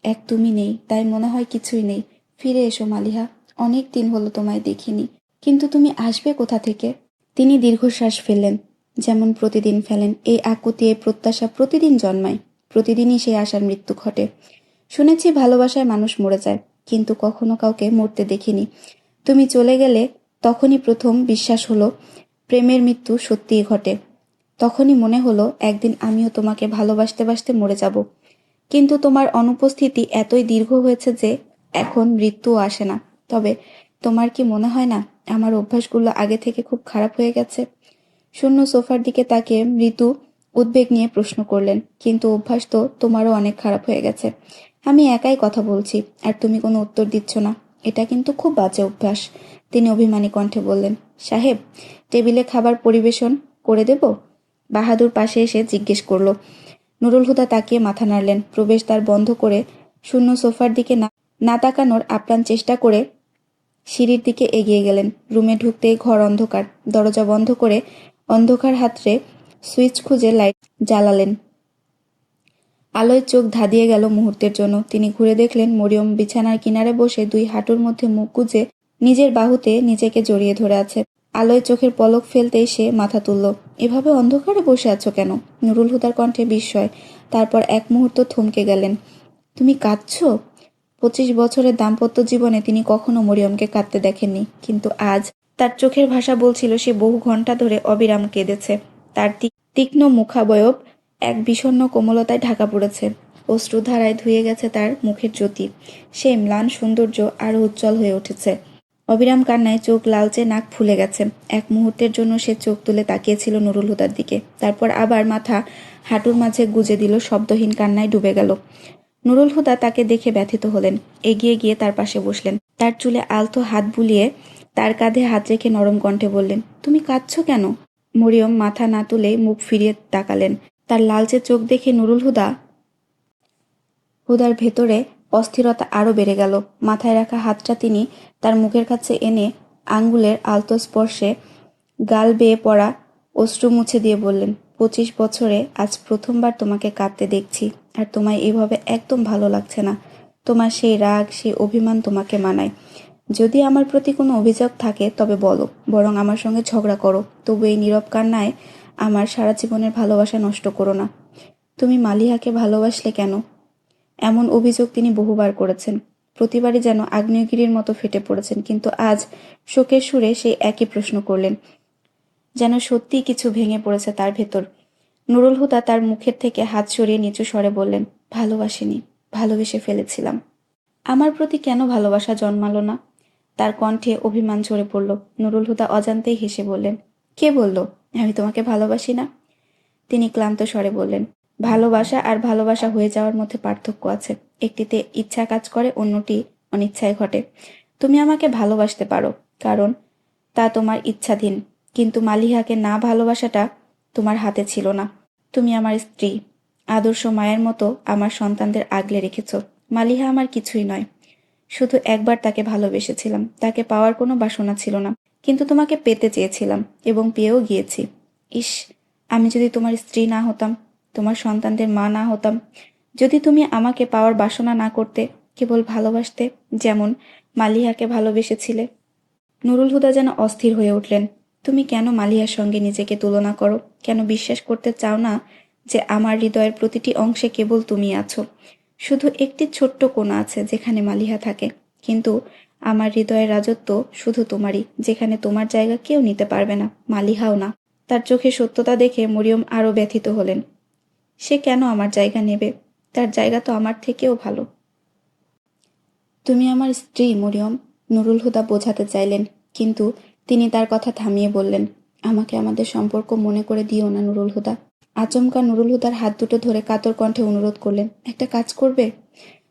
এক তুমি নেই, তাই মনে হয় কিছুই নেই। ফিরে এসো মালিহা, অনেক দিন হলো তোমায় দেখিনি। কিন্তু তুমি আসবে কোথা থেকে? তিনি দীর্ঘশ্বাস ফেললেন, যেমন প্রতিদিন ফেলেন। এই আকুতি, এই প্রত্যাশা প্রতিদিন জন্মায়। প্রতিদিনই সেই আশার মৃত্যু ঘটে। শুনেছি ভালোবাসায় মানুষ মরে যায়, কিন্তু কখনো কাউকে মরতে দেখিনি। তুমি চলে গেলে তখনই প্রথম বিশ্বাস হলো প্রেমের মৃত্যু সত্যিই ঘটে। তখনই মনে হলো একদিন আমিও তোমাকে ভালোবাসতে বাসতে মরে যাব। কিন্তু তোমার অনুপস্থিতি এতই দীর্ঘ হয়েছে যে এখন মৃত্যুও আসে না। তবে তোমার কি মনে হয় না আমার অভ্যাসগুলো আগে থেকে খুব খারাপ হয়ে গেছে? শূন্য সোফার দিকে তাকিয়ে মৃদু উদ্বেগ নিয়ে প্রশ্ন করলেন, কিন্তু অভ্যাস তো তোমারও অনেক খারাপ হয়ে গেছে। আমি একাই কথা বলছি আর তুমি কোনো উত্তর দিচ্ছ না। এটা কিন্তু খুব বাজে অভ্যাস। তিনি অভিমানী কণ্ঠে বললেন, সাহেব, টেবিলে খাবার পরিবেশন করে দেব? বাহাদুর পাশে এসে জিজ্ঞেস করলো। নুরুল হুদা তাকিয়ে মাথা নাড়লেন। প্রবেশদ্বার বন্ধ করে শূন্য সোফার দিকে না তাকানোর আপ্রাণ চেষ্টা করে সিঁড়ির দিকে এগিয়ে গেলেন। রুমে ঢুকতেই ঘর অন্ধকার। দরজা বন্ধ করে অন্ধকার হাতড়ে সুইচ খুঁজে লাইট জ্বালালেন। আলোয় চোখ ধাঁধিয়ে গেল মুহূর্তের জন্য। তিনি ঘুরে দেখলেন মরিয়ম বিছানার কিনারে বসে দুই হাঁটুর মধ্যে মুখ গুজে নিজের বাহুতে নিজেকে জড়িয়ে ধরে আছে। আলোয় চোখের পলক ফেলতেই সে মাথা তুলল। এভাবে অন্ধকারে বসে আছো কেন? নুরুল হুদার কণ্ঠে বিস্ময়। তারপর এক মুহূর্ত থমকে গেলেন। তুমি কাঁদছো? 25 বছরের দাম্পত্য জীবনে তিনি কখনো মরিয়মকে কাঁদতে দেখেননি, কিন্তু আজ তার চোখের ভাষা বলছিল সে বহু ঘন্টা ধরে অবিরাম কেঁদেছে। তার তীক্ষ্ণ মুখাবয়ব এক বিষণ্ণ কোমলতায় ঢাকা পড়েছে। অশ্রুধারায় ধুয়ে গেছে তার মুখের জ্যোতি। সে ম্লান সৌন্দর্য আরো উজ্জ্বল হয়ে উঠেছে। অবিরাম কান্নায় চোখ লালচে, নাক ফুলে গেছে। এক মুহূর্তের জন্য সে চোখ তুলে তাকিয়েছিল নুরুল হুদার দিকে। তারপর আবার মাথা হাঁটুর মাঝে গুজে দিল, শব্দহীন কান্নায় ডুবে গেল। নুরুল হুদা তাকে দেখে ব্যথিত হলেন। এগিয়ে গিয়ে তার পাশে বসলেন। তার চুলে আলতো হাত বুলিয়ে তার কাঁধে হাত রেখে নরম কণ্ঠে বললেন, তুমি কাঁদছো কেন? মরিয়ম মাথা না তুলে মুখ ফিরিয়ে তাকালেন। তার লালচে চোখ দেখে নুরুল হুদার ভেতরে অস্থিরতা আরো বেড়ে গেল। মাথায় রাখা হাতটা তিনি তার মুখের কাছে এনে আঙ্গুলের আলতো স্পর্শে গাল বেয়ে পড়া অশ্রু মুছে দিয়ে বললেন, 25 বছরে আজ প্রথমবার তোমাকে কাঁদতে দেখছি, আর তোমায় এভাবে একদম ভালো লাগছে না। তোমার সেই রাগ, সেই অভিমান তোমাকে মানায়। যদি আমার প্রতি কোনো অভিযোগ থাকে তবে বলো, বরং আমার সঙ্গে ঝগড়া করো, তবু এই নীরব কান্নায় আমার সারা জীবনের ভালোবাসা নষ্ট করো না। তুমি মালিহাকে ভালোবাসলে কেন? এমন অভিযোগ তিনি বহুবার করেছেন। প্রতিবারই যেন আগ্নেয়গিরির মতো ফেটে পড়েছেন, কিন্তু আজ শোকের সুরে সেই একই প্রশ্ন করলেন, যেন সত্যিই কিছু ভেঙে পড়েছে তার ভেতর। নুরুল হুদা তার মুখের থেকে হাত সরিয়ে নিচু স্বরে বললেন, ভালোবাসিনি, ভালোবেসে ফেলেছিলাম। আমার প্রতি কেন ভালোবাসা জন্মালো না? তার কণ্ঠে অভিমান ঝরে পড়ল। নুরুল হুদা অজান্তেই হেসে বললেন, কে বলল আমি তোমাকে ভালোবাসি না? তিনি ক্লান্ত স্বরে বললেন, ভালোবাসা আর ভালোবাসা হয়ে যাওয়ার মধ্যে পার্থক্য আছে। একটিতে ইচ্ছা কাজ করে, অন্যটি অনিচ্ছায় ঘটে। তুমি আমাকে ভালোবাসতে পারো, কারণ তা তোমার ইচ্ছাধীন, কিন্তু মালিহাকে না ভালোবাসাটা তোমার হাতে ছিল না। তুমি আমার স্ত্রী, আদর্শ মায়ের মতো আমার সন্তানদের আগলে রেখেছ। মালিহা আমার কিছুই নয়, শুধু একবার তাকে ভালোবেসেছিলাম। তাকে পাওয়ার কোনো বাসনা ছিল না, কিন্তু তোমাকে পেতে চেয়েছিলাম এবং পেয়েও গিয়েছি। ইস, আমি যদি তোমার স্ত্রী না হতাম, তোমার সন্তানদের মা না হতাম, যদি তুমি আমাকে পাওয়ার বাসনা না করতে, কেবল ভালোবাসতে, যেমন মালিহাকে ভালোবেসেছিলে। নুরুল হুদা যেন অস্থির হয়ে উঠলেন। তুমি কেন মালিহার সঙ্গে নিজেকে তুলনা করো? কেন বিশ্বাস করতে চাও না যে আমার হৃদয়ের প্রতিটি অংশে কেবল তুমি আছো? শুধু একটি ছোট্ট কোণা আছে যেখানে মালিহা থাকে, কিন্তু আমার হৃদয়ের রাজত্ব শুধু তোমারই, যেখানে তোমার জায়গা কেউ নিতে পারবে না, মালিহাও না। তার চোখে সত্যতা দেখে মরিয়ম আরো ব্যথিত হলেন। সে কেন আমার জায়গা নেবে? তার জায়গা তো আমার থেকেও ভালো। তুমি আমার স্ত্রী মরিয়ম, নুরুল হুদা বোঝাতে চাইলেন, কিন্তু তিনি তার কথা থামিয়ে বললেন, আমাকে আমাদের সম্পর্ক মনে করে দিও না নুরুল হুদা। আচমকা নুরুল হুদার হাত দুটো ধরে কাতর কণ্ঠে অনুরোধ করলেন, একটা কাজ করবে?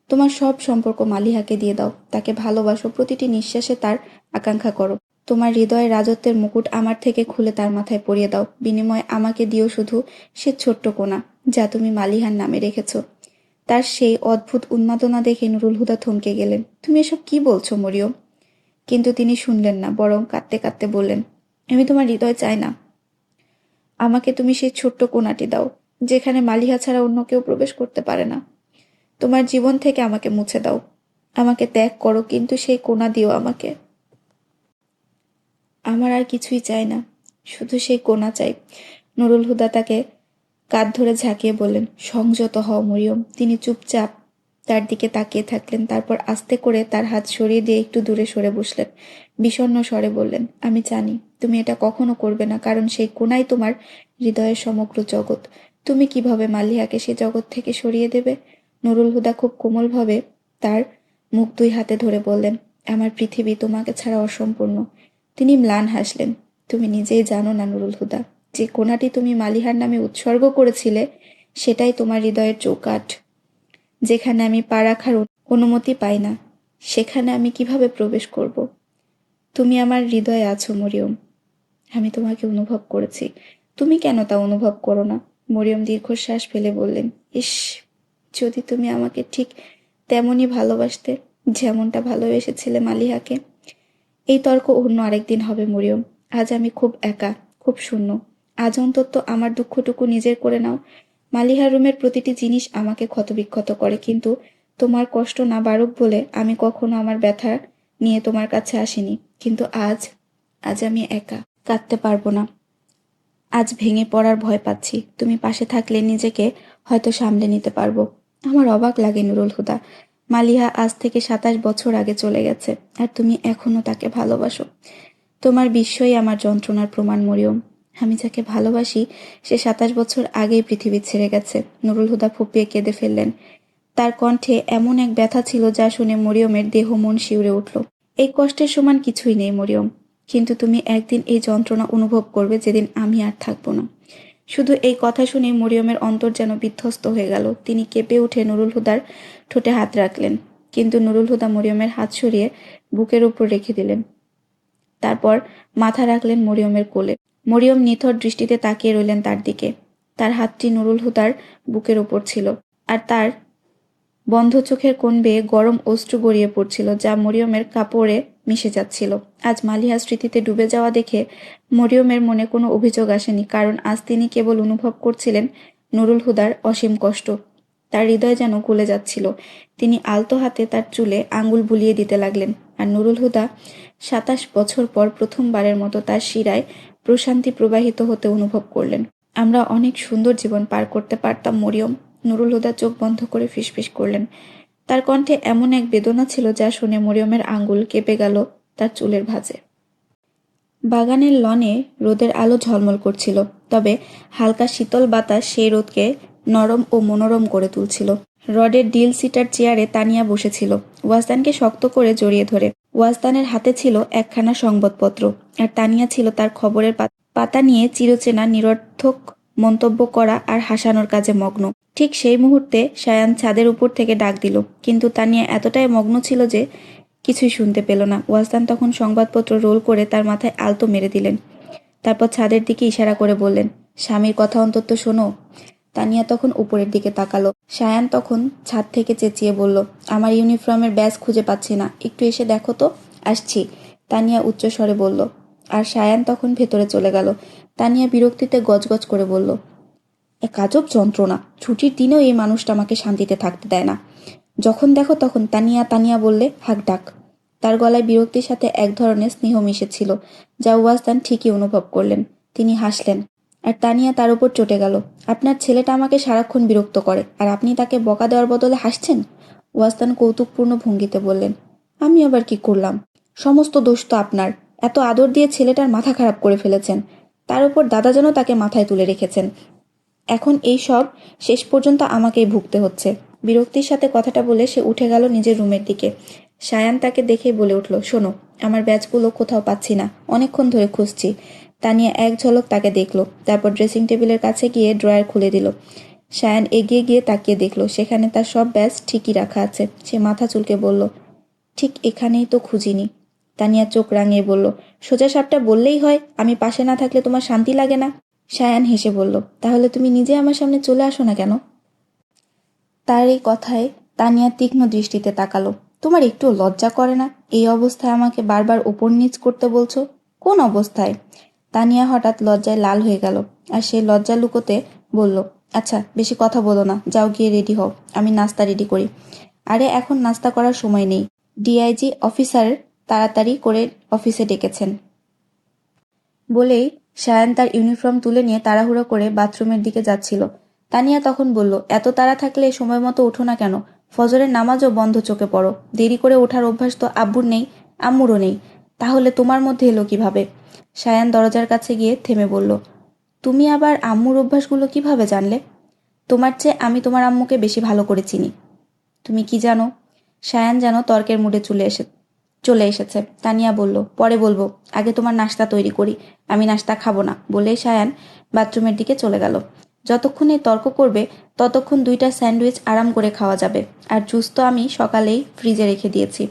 তোমার সব সম্পর্ক মালিহাকে দিয়ে দাও, তাকে ভালোবাসো, প্রতিটি নিঃশ্বাসে তার আকাঙ্ক্ষা করো। তোমার হৃদয়ের রাজত্বের মুকুট আমার থেকে খুলে তার মাথায় পরিয়ে দাও। বিনিময়ে আমাকে দিও শুধু সে ছোট্ট কোণা যা তুমি মালিহার নামে রেখেছ। তার সেই অদ্ভুত উন্মাদনা দেখে নুরুল হুদা থমকে গেলেন। তুমি এসব কি বলছো মরিয়ম? কিন্তু তিনি শুনলেন না, বরং কাঁদতে কাঁদতে বললেন, আমি তোমার হৃদয় চাই না, আমাকে তুমি সেই ছোট্ট কোণাটি দাও যেখানে মালিহা ছাড়া অন্য কেউ প্রবেশ করতে পারে না। তোমার জীবন থেকে আমাকে মুছে দাও, আমাকে ত্যাগ করো, কিন্তু সেই কোণা দিও আমাকে। আমার আর কিছুই চাই না, শুধু সেই কোণা চাই। নুরুল হুদা তাকে কাঁধ ধরে ঝাঁকিয়ে বললেন, সংযত হও মরিয়ম। তিনি চুপচাপ তার দিকে তাকিয়ে থাকলেন, তারপর আস্তে করে তার হাত সরিয়ে দিয়ে একটু দূরে সরে বসলেন। বিষণ্ণ স্বরে বললেন, আমি জানি তুমি এটা কখনো করবে না, কারণ সেই কোণাই তোমার হৃদয়ের সমগ্র জগৎ। তুমি কিভাবে মালিহাকে সেই জগৎ থেকে সরিয়ে দেবে? নুরুল হুদা খুব কোমলভাবে তার মুখ দুই হাতে ধরে বললেন, আমার পৃথিবী তোমাকে ছাড়া অসম্পূর্ণ। তিনি ম্লান হাসলেন, তুমি নিজেই জানো না নুরুল হুদা, যে কোণাটি তুমি মালিহার নামে উৎসর্গ করেছিলে সেটাই তোমার হৃদয়ের চৌকাঠ। যেখানে আমি পা রাখার অনুমতি পাই না, সেখানে আমি কিভাবে প্রবেশ করব? তুমি আমার হৃদয়ে আছো মরিয়ম, আমি তোমাকে অনুভব করেছি, তুমি কেন তা অনুভব করো না? মরিয়ম দীর্ঘশ্বাস ফেলে বললেন, ইস, যদি তুমি আমাকে ঠিক তেমনই ভালোবাসতে যেমনটা ভালোবেসেছিলে মালিহাকে। এই তর্ক অন্য আরেকদিন হবে মরিয়ম। আজ আমি খুব একা, খুব শূন্য। আজ অন্তত আমার দুঃখটুকু নিজের করে নাও। মালিহার রুমের প্রতিটি জিনিস আমাকে ক্ষতবিক্ষত করে, কিন্তু তোমার কষ্ট না বাড়ুক বলে আমি কখনো আমার ব্যথা নিয়ে তোমার কাছে আসিনি। কিন্তু আজ আজ আমি একা, কাঁদতে পারবো না। আজ ভেঙে পড়ার ভয় পাচ্ছি। তুমি পাশে থাকলে নিজেকে হয়তো সামলে নিতে পারবো। আমার অবাক লাগে নুরুল হুদা, মালিহা আজ থেকে 27 বছর আগে চলে গেছে, আর তুমি এখনো তাকে ভালোবাসো। তোমার বিস্ময়ই আমার যন্ত্রণার প্রমাণ মরিয়ম। আমি যাকে ভালোবাসি সে 27 বছর আগেই পৃথিবী ছেড়ে গেছে। নুরুল হুদা ফুঁপিয়ে কেঁদে ফেললেন। তার কণ্ঠে এমন এক ব্যথা ছিল যা শুনে মরিয়মের দেহ মন শিউরে উঠল। এই কষ্টের সমান কিছুই নেই মরিয়ম, কিন্তু তুমি একদিন এই যন্ত্রণা অনুভব করবে যেদিন আমি আর থাকবো না। শুধু এই কথা শুনে মরিয়মের অন্তর যেন বিধ্বস্ত হয়ে গেল। তিনি কেঁপে উঠে নুরুল হুদার ঠোঁটে হাত রাখলেন, কিন্তু নুরুল হুদা মরিয়মের হাত সরিয়ে বুকের উপর রেখে দিলেন। তারপর মাথা রাখলেন মরিয়মের কোলে। মরিয়ম নিথর দৃষ্টিতে তাকিয়ে রইলেন তার দিকে। তার হাতটি নুরুল হুদার বুকের ওপর ছিল, আর তার বন্ধ চোখের কোণ বেয়ে গরম অশ্রু গড়িয়ে পড়ছিল, যা মরিয়মের কাপড়ে মিশে যাচ্ছিল। আজ মালিহা স্মৃতিতে ডুবে যাওয়া দেখে মরিয়মের মনে কোনো অভিযোগ আসেনি, কারণ আজ তিনি কেবল অনুভব করছিলেন নুরুল হুদার অসীম কষ্ট। তার হৃদয় যেন গলে যাচ্ছিল। তিনি আলতো হাতে তার চুলে আঙ্গুল বুলিয়ে দিতে লাগলেন, আর নুরুল হুদা 27 বছর পর প্রথমবারের মতো তার শিরায় প্রশান্তি প্রবাহিত হতে অনুভব করলেন। আমরা অনেক সুন্দর জীবন পার করতে পারতাম মরিয়ম। নুরুল হুদা চোখ বন্ধ করে ফিসফিস করলেন। তার কণ্ঠে এমন এক বেদনা ছিল যা শুনে মরিয়মের আঙ্গুল কেঁপে গেল তার চুলের ভাঁজে। বাগানের লনে রোদের আলো ঝলমল করছিল, তবে হালকা শীতল বাতাস সেই রোদকে নরম ও মনোরম করে তুলছিল। রডের ডিল সিটার চেয়ারে তানিয়া বসেছিল, ওয়াজদানকে শক্ত করে জড়িয়ে ধরে। ওয়াজদানের হাতে ছিল একখানা সংবাদপত্র, আর তানিয়া ছিল তার খবরের পাতা নিয়ে চিরচেনা নিরর্থক মন্তব্য করা আর হাসানোর কাজে মগ্ন। ঠিক সেই মুহূর্তে সায়ান ছাদের উপর থেকে ডাক দিল, কিন্তু তানিয়া এতটাই মগ্ন ছিল যে কিছুই শুনতে পেল না। ওয়াজদান তখন সংবাদপত্র রোল করে তার মাথায় আলতো মেরে দিলেন। তারপর ছাদের দিকে ইশারা করে বললেন, স্বামীর কথা অন্তত শোনো। তানিয়া তখন উপরের দিকে তাকালো। সায়ান তখন ছাদ থেকে চেঁচিয়ে বলল, আমার ইউনিফর্মের ব্যাজ খুঁজে পাচ্ছি না, একটু এসে দেখো তো। আসছি, তানিয়া উচ্চস্বরে বলল, আর সায়ান তখন ভেতরে চলে গেল। তানিয়া বিরক্তিতে গজগজ করে বলল, এক আজব যন্ত্রণা, ছুটির দিনেও এই মানুষটা আমাকে শান্তিতে থাকতে দেয় না। যখন দেখো তখন তানিয়া তানিয়া বললে হাক ডাক। তার গলায় বিরক্তির সাথে এক ধরনের স্নেহ মিশেছিল, যা ওয়াজদান ঠিকই অনুভব করলেন। তিনি হাসলেন, আর তানিয়া তার উপর চটে গেল। আপনার ছেলেটা আমাকে সারাক্ষণ বিরক্ত করে, আর আপনি তাকে বকা দেওয়ার বদলে হাসছেন। ওয়াজদান কৌতুকপূর্ণ ভঙ্গিতে বললেন, আমি আবার কি করলাম? সমস্ত দোষ তো আপনার। এত আদর দিয়ে ছেলেটার মাথা খারাপ করে ফেলেছেন। তার উপর দাদা যেন তাকে মাথায় তুলে রেখেছেন। এখন এই সব শেষ পর্যন্ত আমাকেই ভুগতে হচ্ছে। বিরক্তির সাথে কথাটা বলে সে উঠে গেল নিজের রুমের দিকে। সায়ান তাকে দেখেই বলে উঠল, শোনো, আমার ব্যাজগুলো কোথাও পাচ্ছি না, অনেকক্ষণ ধরে খুঁজছি। তানিয়া এক ঝলক তাকে দেখল, তারপর ড্রেসিং টেবিলের কাছে গিয়ে ড্রয়ার খুলে দিল। সায়ান এগিয়ে গিয়ে তাকিয়ে দেখল সেখানে তার সব ব্যাজ ঠিকই রাখা আছে। সে মাথা চুলকে বলল, ঠিক এখানেই তো খুঁজিনি। তানিয়া চোখ রাঙিয়ে বলল, সোজা সাপটা বললেই হয়, আমি পাশে না থাকলে তোমার শান্তি লাগে না। সায়ান হেসে বলল, তাহলে তুমি নিজে আমার সামনে চলে আসো না কেন? তার এই কথায় তানিয়া তীক্ষ্ণ দৃষ্টিতে তাকালো। তোমার একটুও লজ্জা করে না? এই অবস্থায় আমাকে বারবার ওপর নিচ করতে বলছো। কোন অবস্থায়? তানিয়া হঠাৎ লজ্জায় লাল হয়ে গেল, আর সেই লজ্জা লুকোতে বলল, আচ্ছা বেশি কথা বলো না, যাও গিয়ে রেডি হও, আমি নাস্তা রেডি করি। আরে এখন নাস্তা করার সময় নেই, ডিআইজি অফিসার তাড়াতাড়ি করে অফিসে ডেকেছেন। বলেই সায়ান তার ইউনিফর্ম তুলে নিয়ে তাড়াহুড়ো করে বাথরুমের দিকে যাচ্ছিল। তানিয়া তখন বলল, এত তাড়া থাকলে সময় মতো ওঠো না কেন? ফজরের নামাজও বন্ধ চোখে পড়ো। দেরি করে ওঠার অভ্যাস তো আব্বুর নেই, আম্মুরও নেই, তাহলে তোমার মধ্যে এলো কিভাবে? সায়ান দরজার কাছে গিয়ে থেমে বলল, তুমি আবার আম্মুর অভ্যাসগুলো কিভাবে জানলে? তোমার চেয়ে আমি তোমার আম্মুকে বেশি ভালো করে চিনি। তুমি কি জানো? সায়ান যেন তর্কের মুডে চলে এসেছে। তানিয়া বলল, পরে বলবো, আগে তোমার নাস্তা তৈরি করি, আমি নাস্তা খাবো না। বলেই সায়ান বাথরুমের দিকে চলে গেল। যতক্ষণ এই তর্ক করবে ততক্ষণ 2টা স্যান্ডউইচ আরাম করে খাওয়া যাবে, আর জুস তো আমি সকালেই ফ্রিজে রেখে দিয়েছি।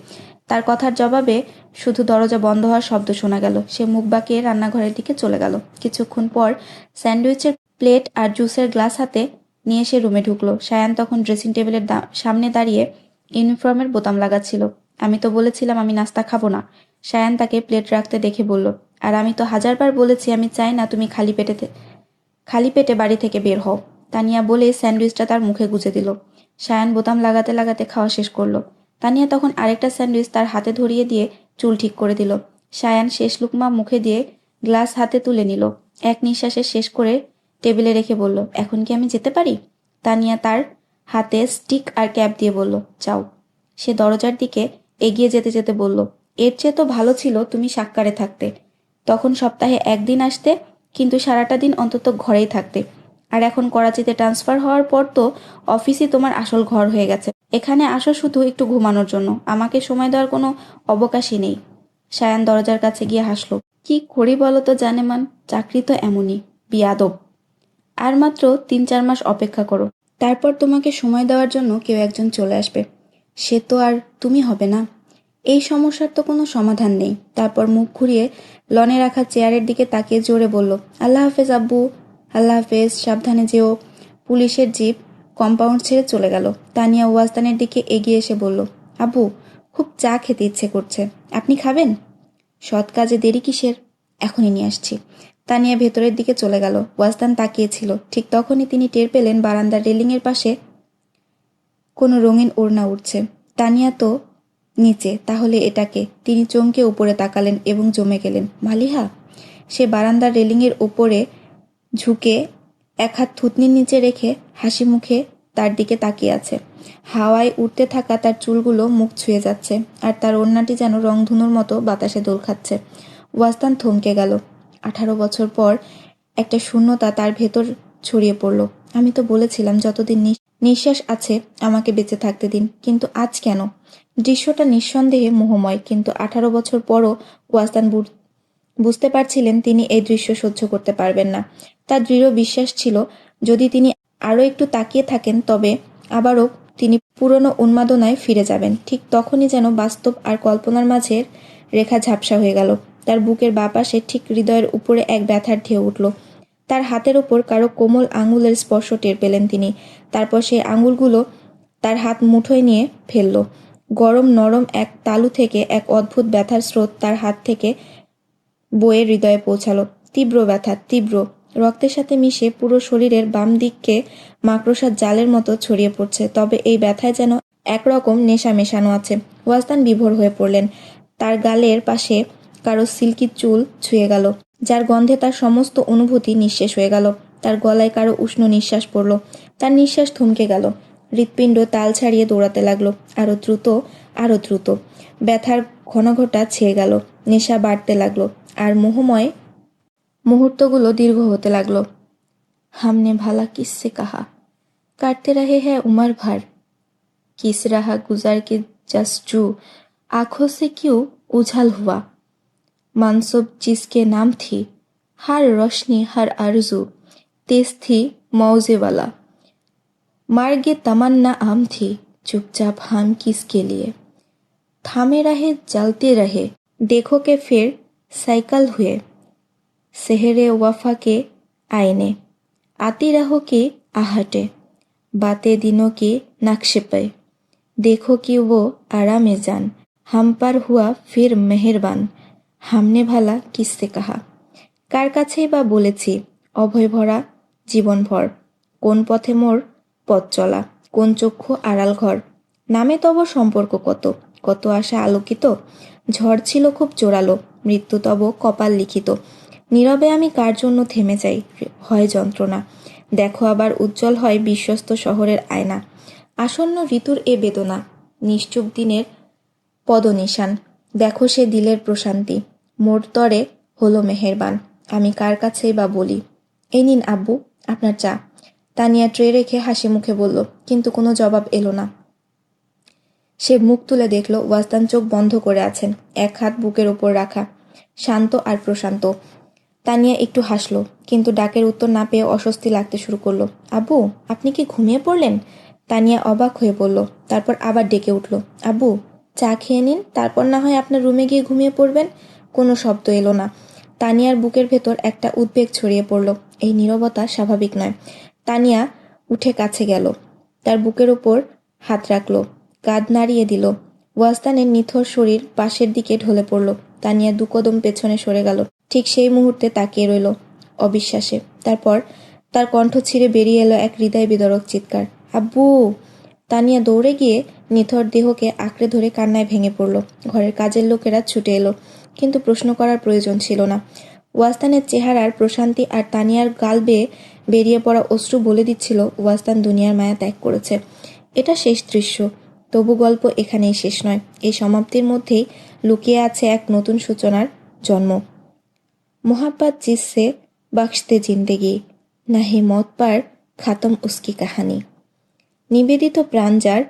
তার কথার জবাবে শুধু দরজা বন্ধ হওয়ার শব্দ শোনা গেল। সে মুখ বাঁকিয়ে রান্নাঘরের দিকে চলে গেল। কিছুক্ষণ পর স্যান্ডউইচের প্লেট আর জুসের গ্লাস হাতে নিয়ে সে রুমে ঢুকলো। সায়ান তখন ড্রেসিং টেবিলের সামনে দাঁড়িয়ে ইউনিফর্মের বোতাম লাগাচ্ছিল। আমি তো বলেছিলাম আমি নাস্তা খাবো না, সায়ান তাকে প্লেট রাখতে দেখে বলল। আর আমি তো হাজারবার বলেছি আমি চাই না তুমি খালি পেটে বাড়ি থেকে বের হও, তানিয়া বলে স্যান্ডউইচটা তার মুখে গুজে দিল। সায়ান বোতাম লাগাতে লাগাতে খাওয়া শেষ করলো। তানিয়া তখন আরেকটা স্যান্ডউইচ তার হাতে ধরিয়ে দিয়ে চুল ঠিক করে দিল। সায়ান শেষ লুকমা মুখে দিয়ে গ্লাস হাতে তুলে নিল, এক নিঃশ্বাসে শেষ করে টেবিলে রেখে বলল, এখন কি আমি যেতে পারি? তানিয়া তার হাতে স্টিক আর ক্যাপ দিয়ে বলল, যাও। সে দরজার দিকে এগিয়ে যেতে যেতে বলল, এর চেয়ে তো ভালো ছিল তুমি সাক্কারে থাকতে, তখন সপ্তাহে একদিন আসতে, কিন্তু সারাটা দিন অন্তত ঘরেই থাকতে। আর এখন করাচিতে ট্রান্সফার হওয়ার পর তো অফিসই তোমার আসল ঘর হয়ে গেছে। এখানে আসো শুধু একটু ঘুমানোর জন্য, আমাকে সময় দেওয়ার কোনো অবকাশই নেই। সায়ান দরজার কাছে গিয়ে হাসলো। কি করি বলো তো জানেমান, চাকরি তো এমনই, বিয়াদব। আর মাত্র ৩-৪ মাস অপেক্ষা করো, তারপর তোমাকে সময় দেওয়ার জন্য কেউ একজন চলে আসবে। সে তো আর তুমি হবে না। এই সমস্যার তো কোনো সমাধান নেই। তারপর মুখ ঘুরিয়ে লনে রাখা চেয়ারের দিকে তাকিয়ে জোরে বলল, আল্লাহ হাফেজ আব্বু। আল্লাহ হাফেজ, সাবধানে যেও। পুলিশের জিপ কম্পাউন্ড ছেড়ে চলে গেল। তানিয়া ওয়াজদানের দিকে এগিয়ে এসে বলল, আব্বু, খুব চা খেতে ইচ্ছে করছে, আপনি খাবেন? সৎ কাজে দেরি কিসের, এখনই নিয়ে আসছি। তানিয়া ভেতরের দিকে চলে গেল। ওয়াজদান তাকিয়েছিল। ঠিক তখনই তিনি টের পেলেন বারান্দার রেলিংয়ের পাশে কোনো রঙিন ওড়না উঠছে। তানিয়া তো নিচে, তাহলে এটাকে? তিনি চমকে উপরে তাকালেন এবং জমে গেলেন। মালিহা! সে বারান্দার রেলিংয়ের ওপরে ঝুঁকে এক হাত থুতনির নিচে রেখে হাসি মুখে তার দিকে তাকিয়ে আছে। হাওয়ায় উড়তে থাকা তার চুলগুলো মুখ ছুঁয়ে যাচ্ছে, আর তার ওড়নাটি যেন রংধনুর মতো বাতাসে দোল খাচ্ছে। ওয়াজদান থমকে গেল। 18 বছর পর একটা শূন্যতা তার ভেতর ছড়িয়ে পড়ল। আমি তো বলেছিলাম যতদিন নিঃশ্বাস আছে আমাকে বেঁচে থাকতে দিন, কিন্তু আজ কেন? দৃশ্যটা নিঃসন্দেহে মোহময়, কিন্তু 18 বছর পরও ওয়াজদান বুঝতে পারছিলেন তিনি এই দৃশ্য সহ্য করতে পারবেন না। তার দৃঢ় বিশ্বাস ছিল যদি তিনি আরও একটু তাকিয়ে থাকেন তবে আবারও তিনি পুরনো উন্মাদনায় ফিরে যাবেন। ঠিক তখনই যেন বাস্তব আর কল্পনার মাঝের রেখা ঝাপসা হয়ে গেল। তার বুকের বাঁ পাশে ঠিক হৃদয়ের উপরে এক ব্যথার ঢেউ উঠল। তার হাতের ওপর কারো কোমল আঙুলের স্পর্শ টের পেলেন তিনি। তারপর সেই আঙুলগুলো তার হাত মুঠোয় নিয়ে ফেলল। গরম নরম এক তালু থেকে এক অদ্ভুত ব্যথার স্রোত তার হাত থেকে বয়ে হৃদয়ে পৌঁছালো। তীব্র ব্যথা, তীব্র, রক্তের সাথে মিশে পুরো শরীরের বাম দিককে মাকড়সার জালের মতো ছড়িয়ে পড়ছে। তবে এই ব্যথায় যেন একরকম নেশা মেশানো আছে। ওয়াজদান বিভোর হয়ে পড়লেন। তার গালের পাশে কারো সিল্কি চুল ছুঁয়ে গেল, যার গন্ধে তার সমস্ত অনুভূতি নিঃশেষ হয়ে গেল। তার গলায় কারো উষ্ণ নিঃশ্বাস পড়ল। তার নিঃশ্বাস থমকে গেল। হৃৎপিণ্ড তাল ছাড়িয়ে দৌড়াতে লাগলো, আরো দ্রুত, আরো দ্রুত। ব্যথার ঘনঘটা ছেয়ে গেল, নেশা বাড়তে লাগলো, আর মোহময় মুহূর্তগুলো দীর্ঘ হতে লাগলো। हमने भला किससे कहा, काटते रहे हैं उम्र भर, किस राह गुजार के जस्तजू आंखों से क्यों उछल हुआ, मनसूब जिसके नाम थी हर रोशनी हर आरजू, तेज थी मौजे वाला, मार्गे तमन्ना आम थी, चुपचाप हम किसके लिए, थामे रहे जलते रहे, देखो के फिर साइकिल हुए, सेहरे वफा के आईने, आती रहो की आहटे, बातें दिनों की नक्शे पे, देखो कि वो आरामे जान, हम पर हुआ फिर मेहरबान, हमने भला किससे कहा। কার কাছেই বা বলেছি অভয় ভরা জীবনভর, কোন পথে মোর পথ চলা, কোন চক্ষু আড়াল ঘর, নামে তব সম্পর্ক কত, কত আশা আলোকিত, ঝড় ছিল খুব জোরালো, মৃত্যু তব কপাল লিখিত, নীরবে আমি কার জন্য থেমে যাই, হয় যন্ত্রণা, দেখো আবার উজ্জ্বল হয় বিশ্বস্ত শহরের আয়না, আসন্ন ঋতুর এ বেদনা, নিশ্চুপ দিনের পদনিশান, দেখো সে দিলের প্রশান্তি, মোর তরে হলো মেহেরবান, আমি কার কাছেই বা বলি। এই নিন আব্বু আপনার চা। তানিয়া ট্রে রেখে হাসি মুখে বলল, কিন্তু কোনো জবাব এলো না। সে মুখ তুলে দেখল ওয়াজদান চোখ বন্ধ করে আছেন, এক হাত বুকের ওপর রাখা, শান্ত আর প্রশান্ত। তানিয়া একটু হাসল, কিন্তু ডাকের উত্তর না পেয়ে অস্বস্তি লাগতে শুরু করলো। আব্বু, আপনি কি ঘুমিয়ে পড়লেন? তানিয়া অবাক হয়ে বলল, তারপর আবার ডেকে উঠল, আব্বু, চা খেয়ে নিন, তারপর না হয় আপনার রুমে গিয়ে ঘুমিয়ে পড়বেন। কোনো শব্দ এলো না। তানিয়ার বুকের ভেতর একটা উদ্বেগ ছড়িয়ে পড়ল। এই নীরবতা স্বাভাবিক নয়। তানিয়া উঠে কাছে গেল, তার বুকের ওপর হাত রাখল, কাঁধ নাড়িয়ে দিল। ওয়াসদানের নিথর শরীর পাশের দিকে ঢলে পড়ল। তানিয়া 2 কদম পেছনে সরে গেল। ঠিক সেই মুহূর্তে তাকিয়ে রইল অবিশ্বাসে। তারপর তার কণ্ঠ ছিঁড়ে বেরিয়ে এলো এক হৃদয় বিদারক চিৎকার, আব্বু! তানিয়া দৌড়ে গিয়ে নিথর দেহকে আঁকড়ে ধরে কান্নায় ভেঙে পড়ল। ঘরের কাজের লোকেরা ছুটে এলো, কিন্তু প্রশ্ন করার প্রয়োজন ছিল না। ওয়াসদানের চেহারার প্রশান্তি আর তানিয়ার গাল বেয়ে বেরিয়ে পড়া অশ্রু বলে দিচ্ছিল ওয়াসদান দুনিয়ার মায়া ত্যাগ করেছে। এটা শেষ দৃশ্য, তবু গল্প এখানেই শেষ নয়। এই সমাপ্তির মধ্যেই লুকিয়ে আছে এক নতুন সূচনার জন্ম। মোহাব্বত জিসসে বখশতে জিন্দেগি, নাহি মौत पर খতম উসকি কাহানি। নিবেদিত প্রাণ যার,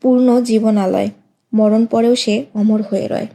পূর্ণ জীবনালয়, মরণ পরেও সে অমর হয়ে রয়।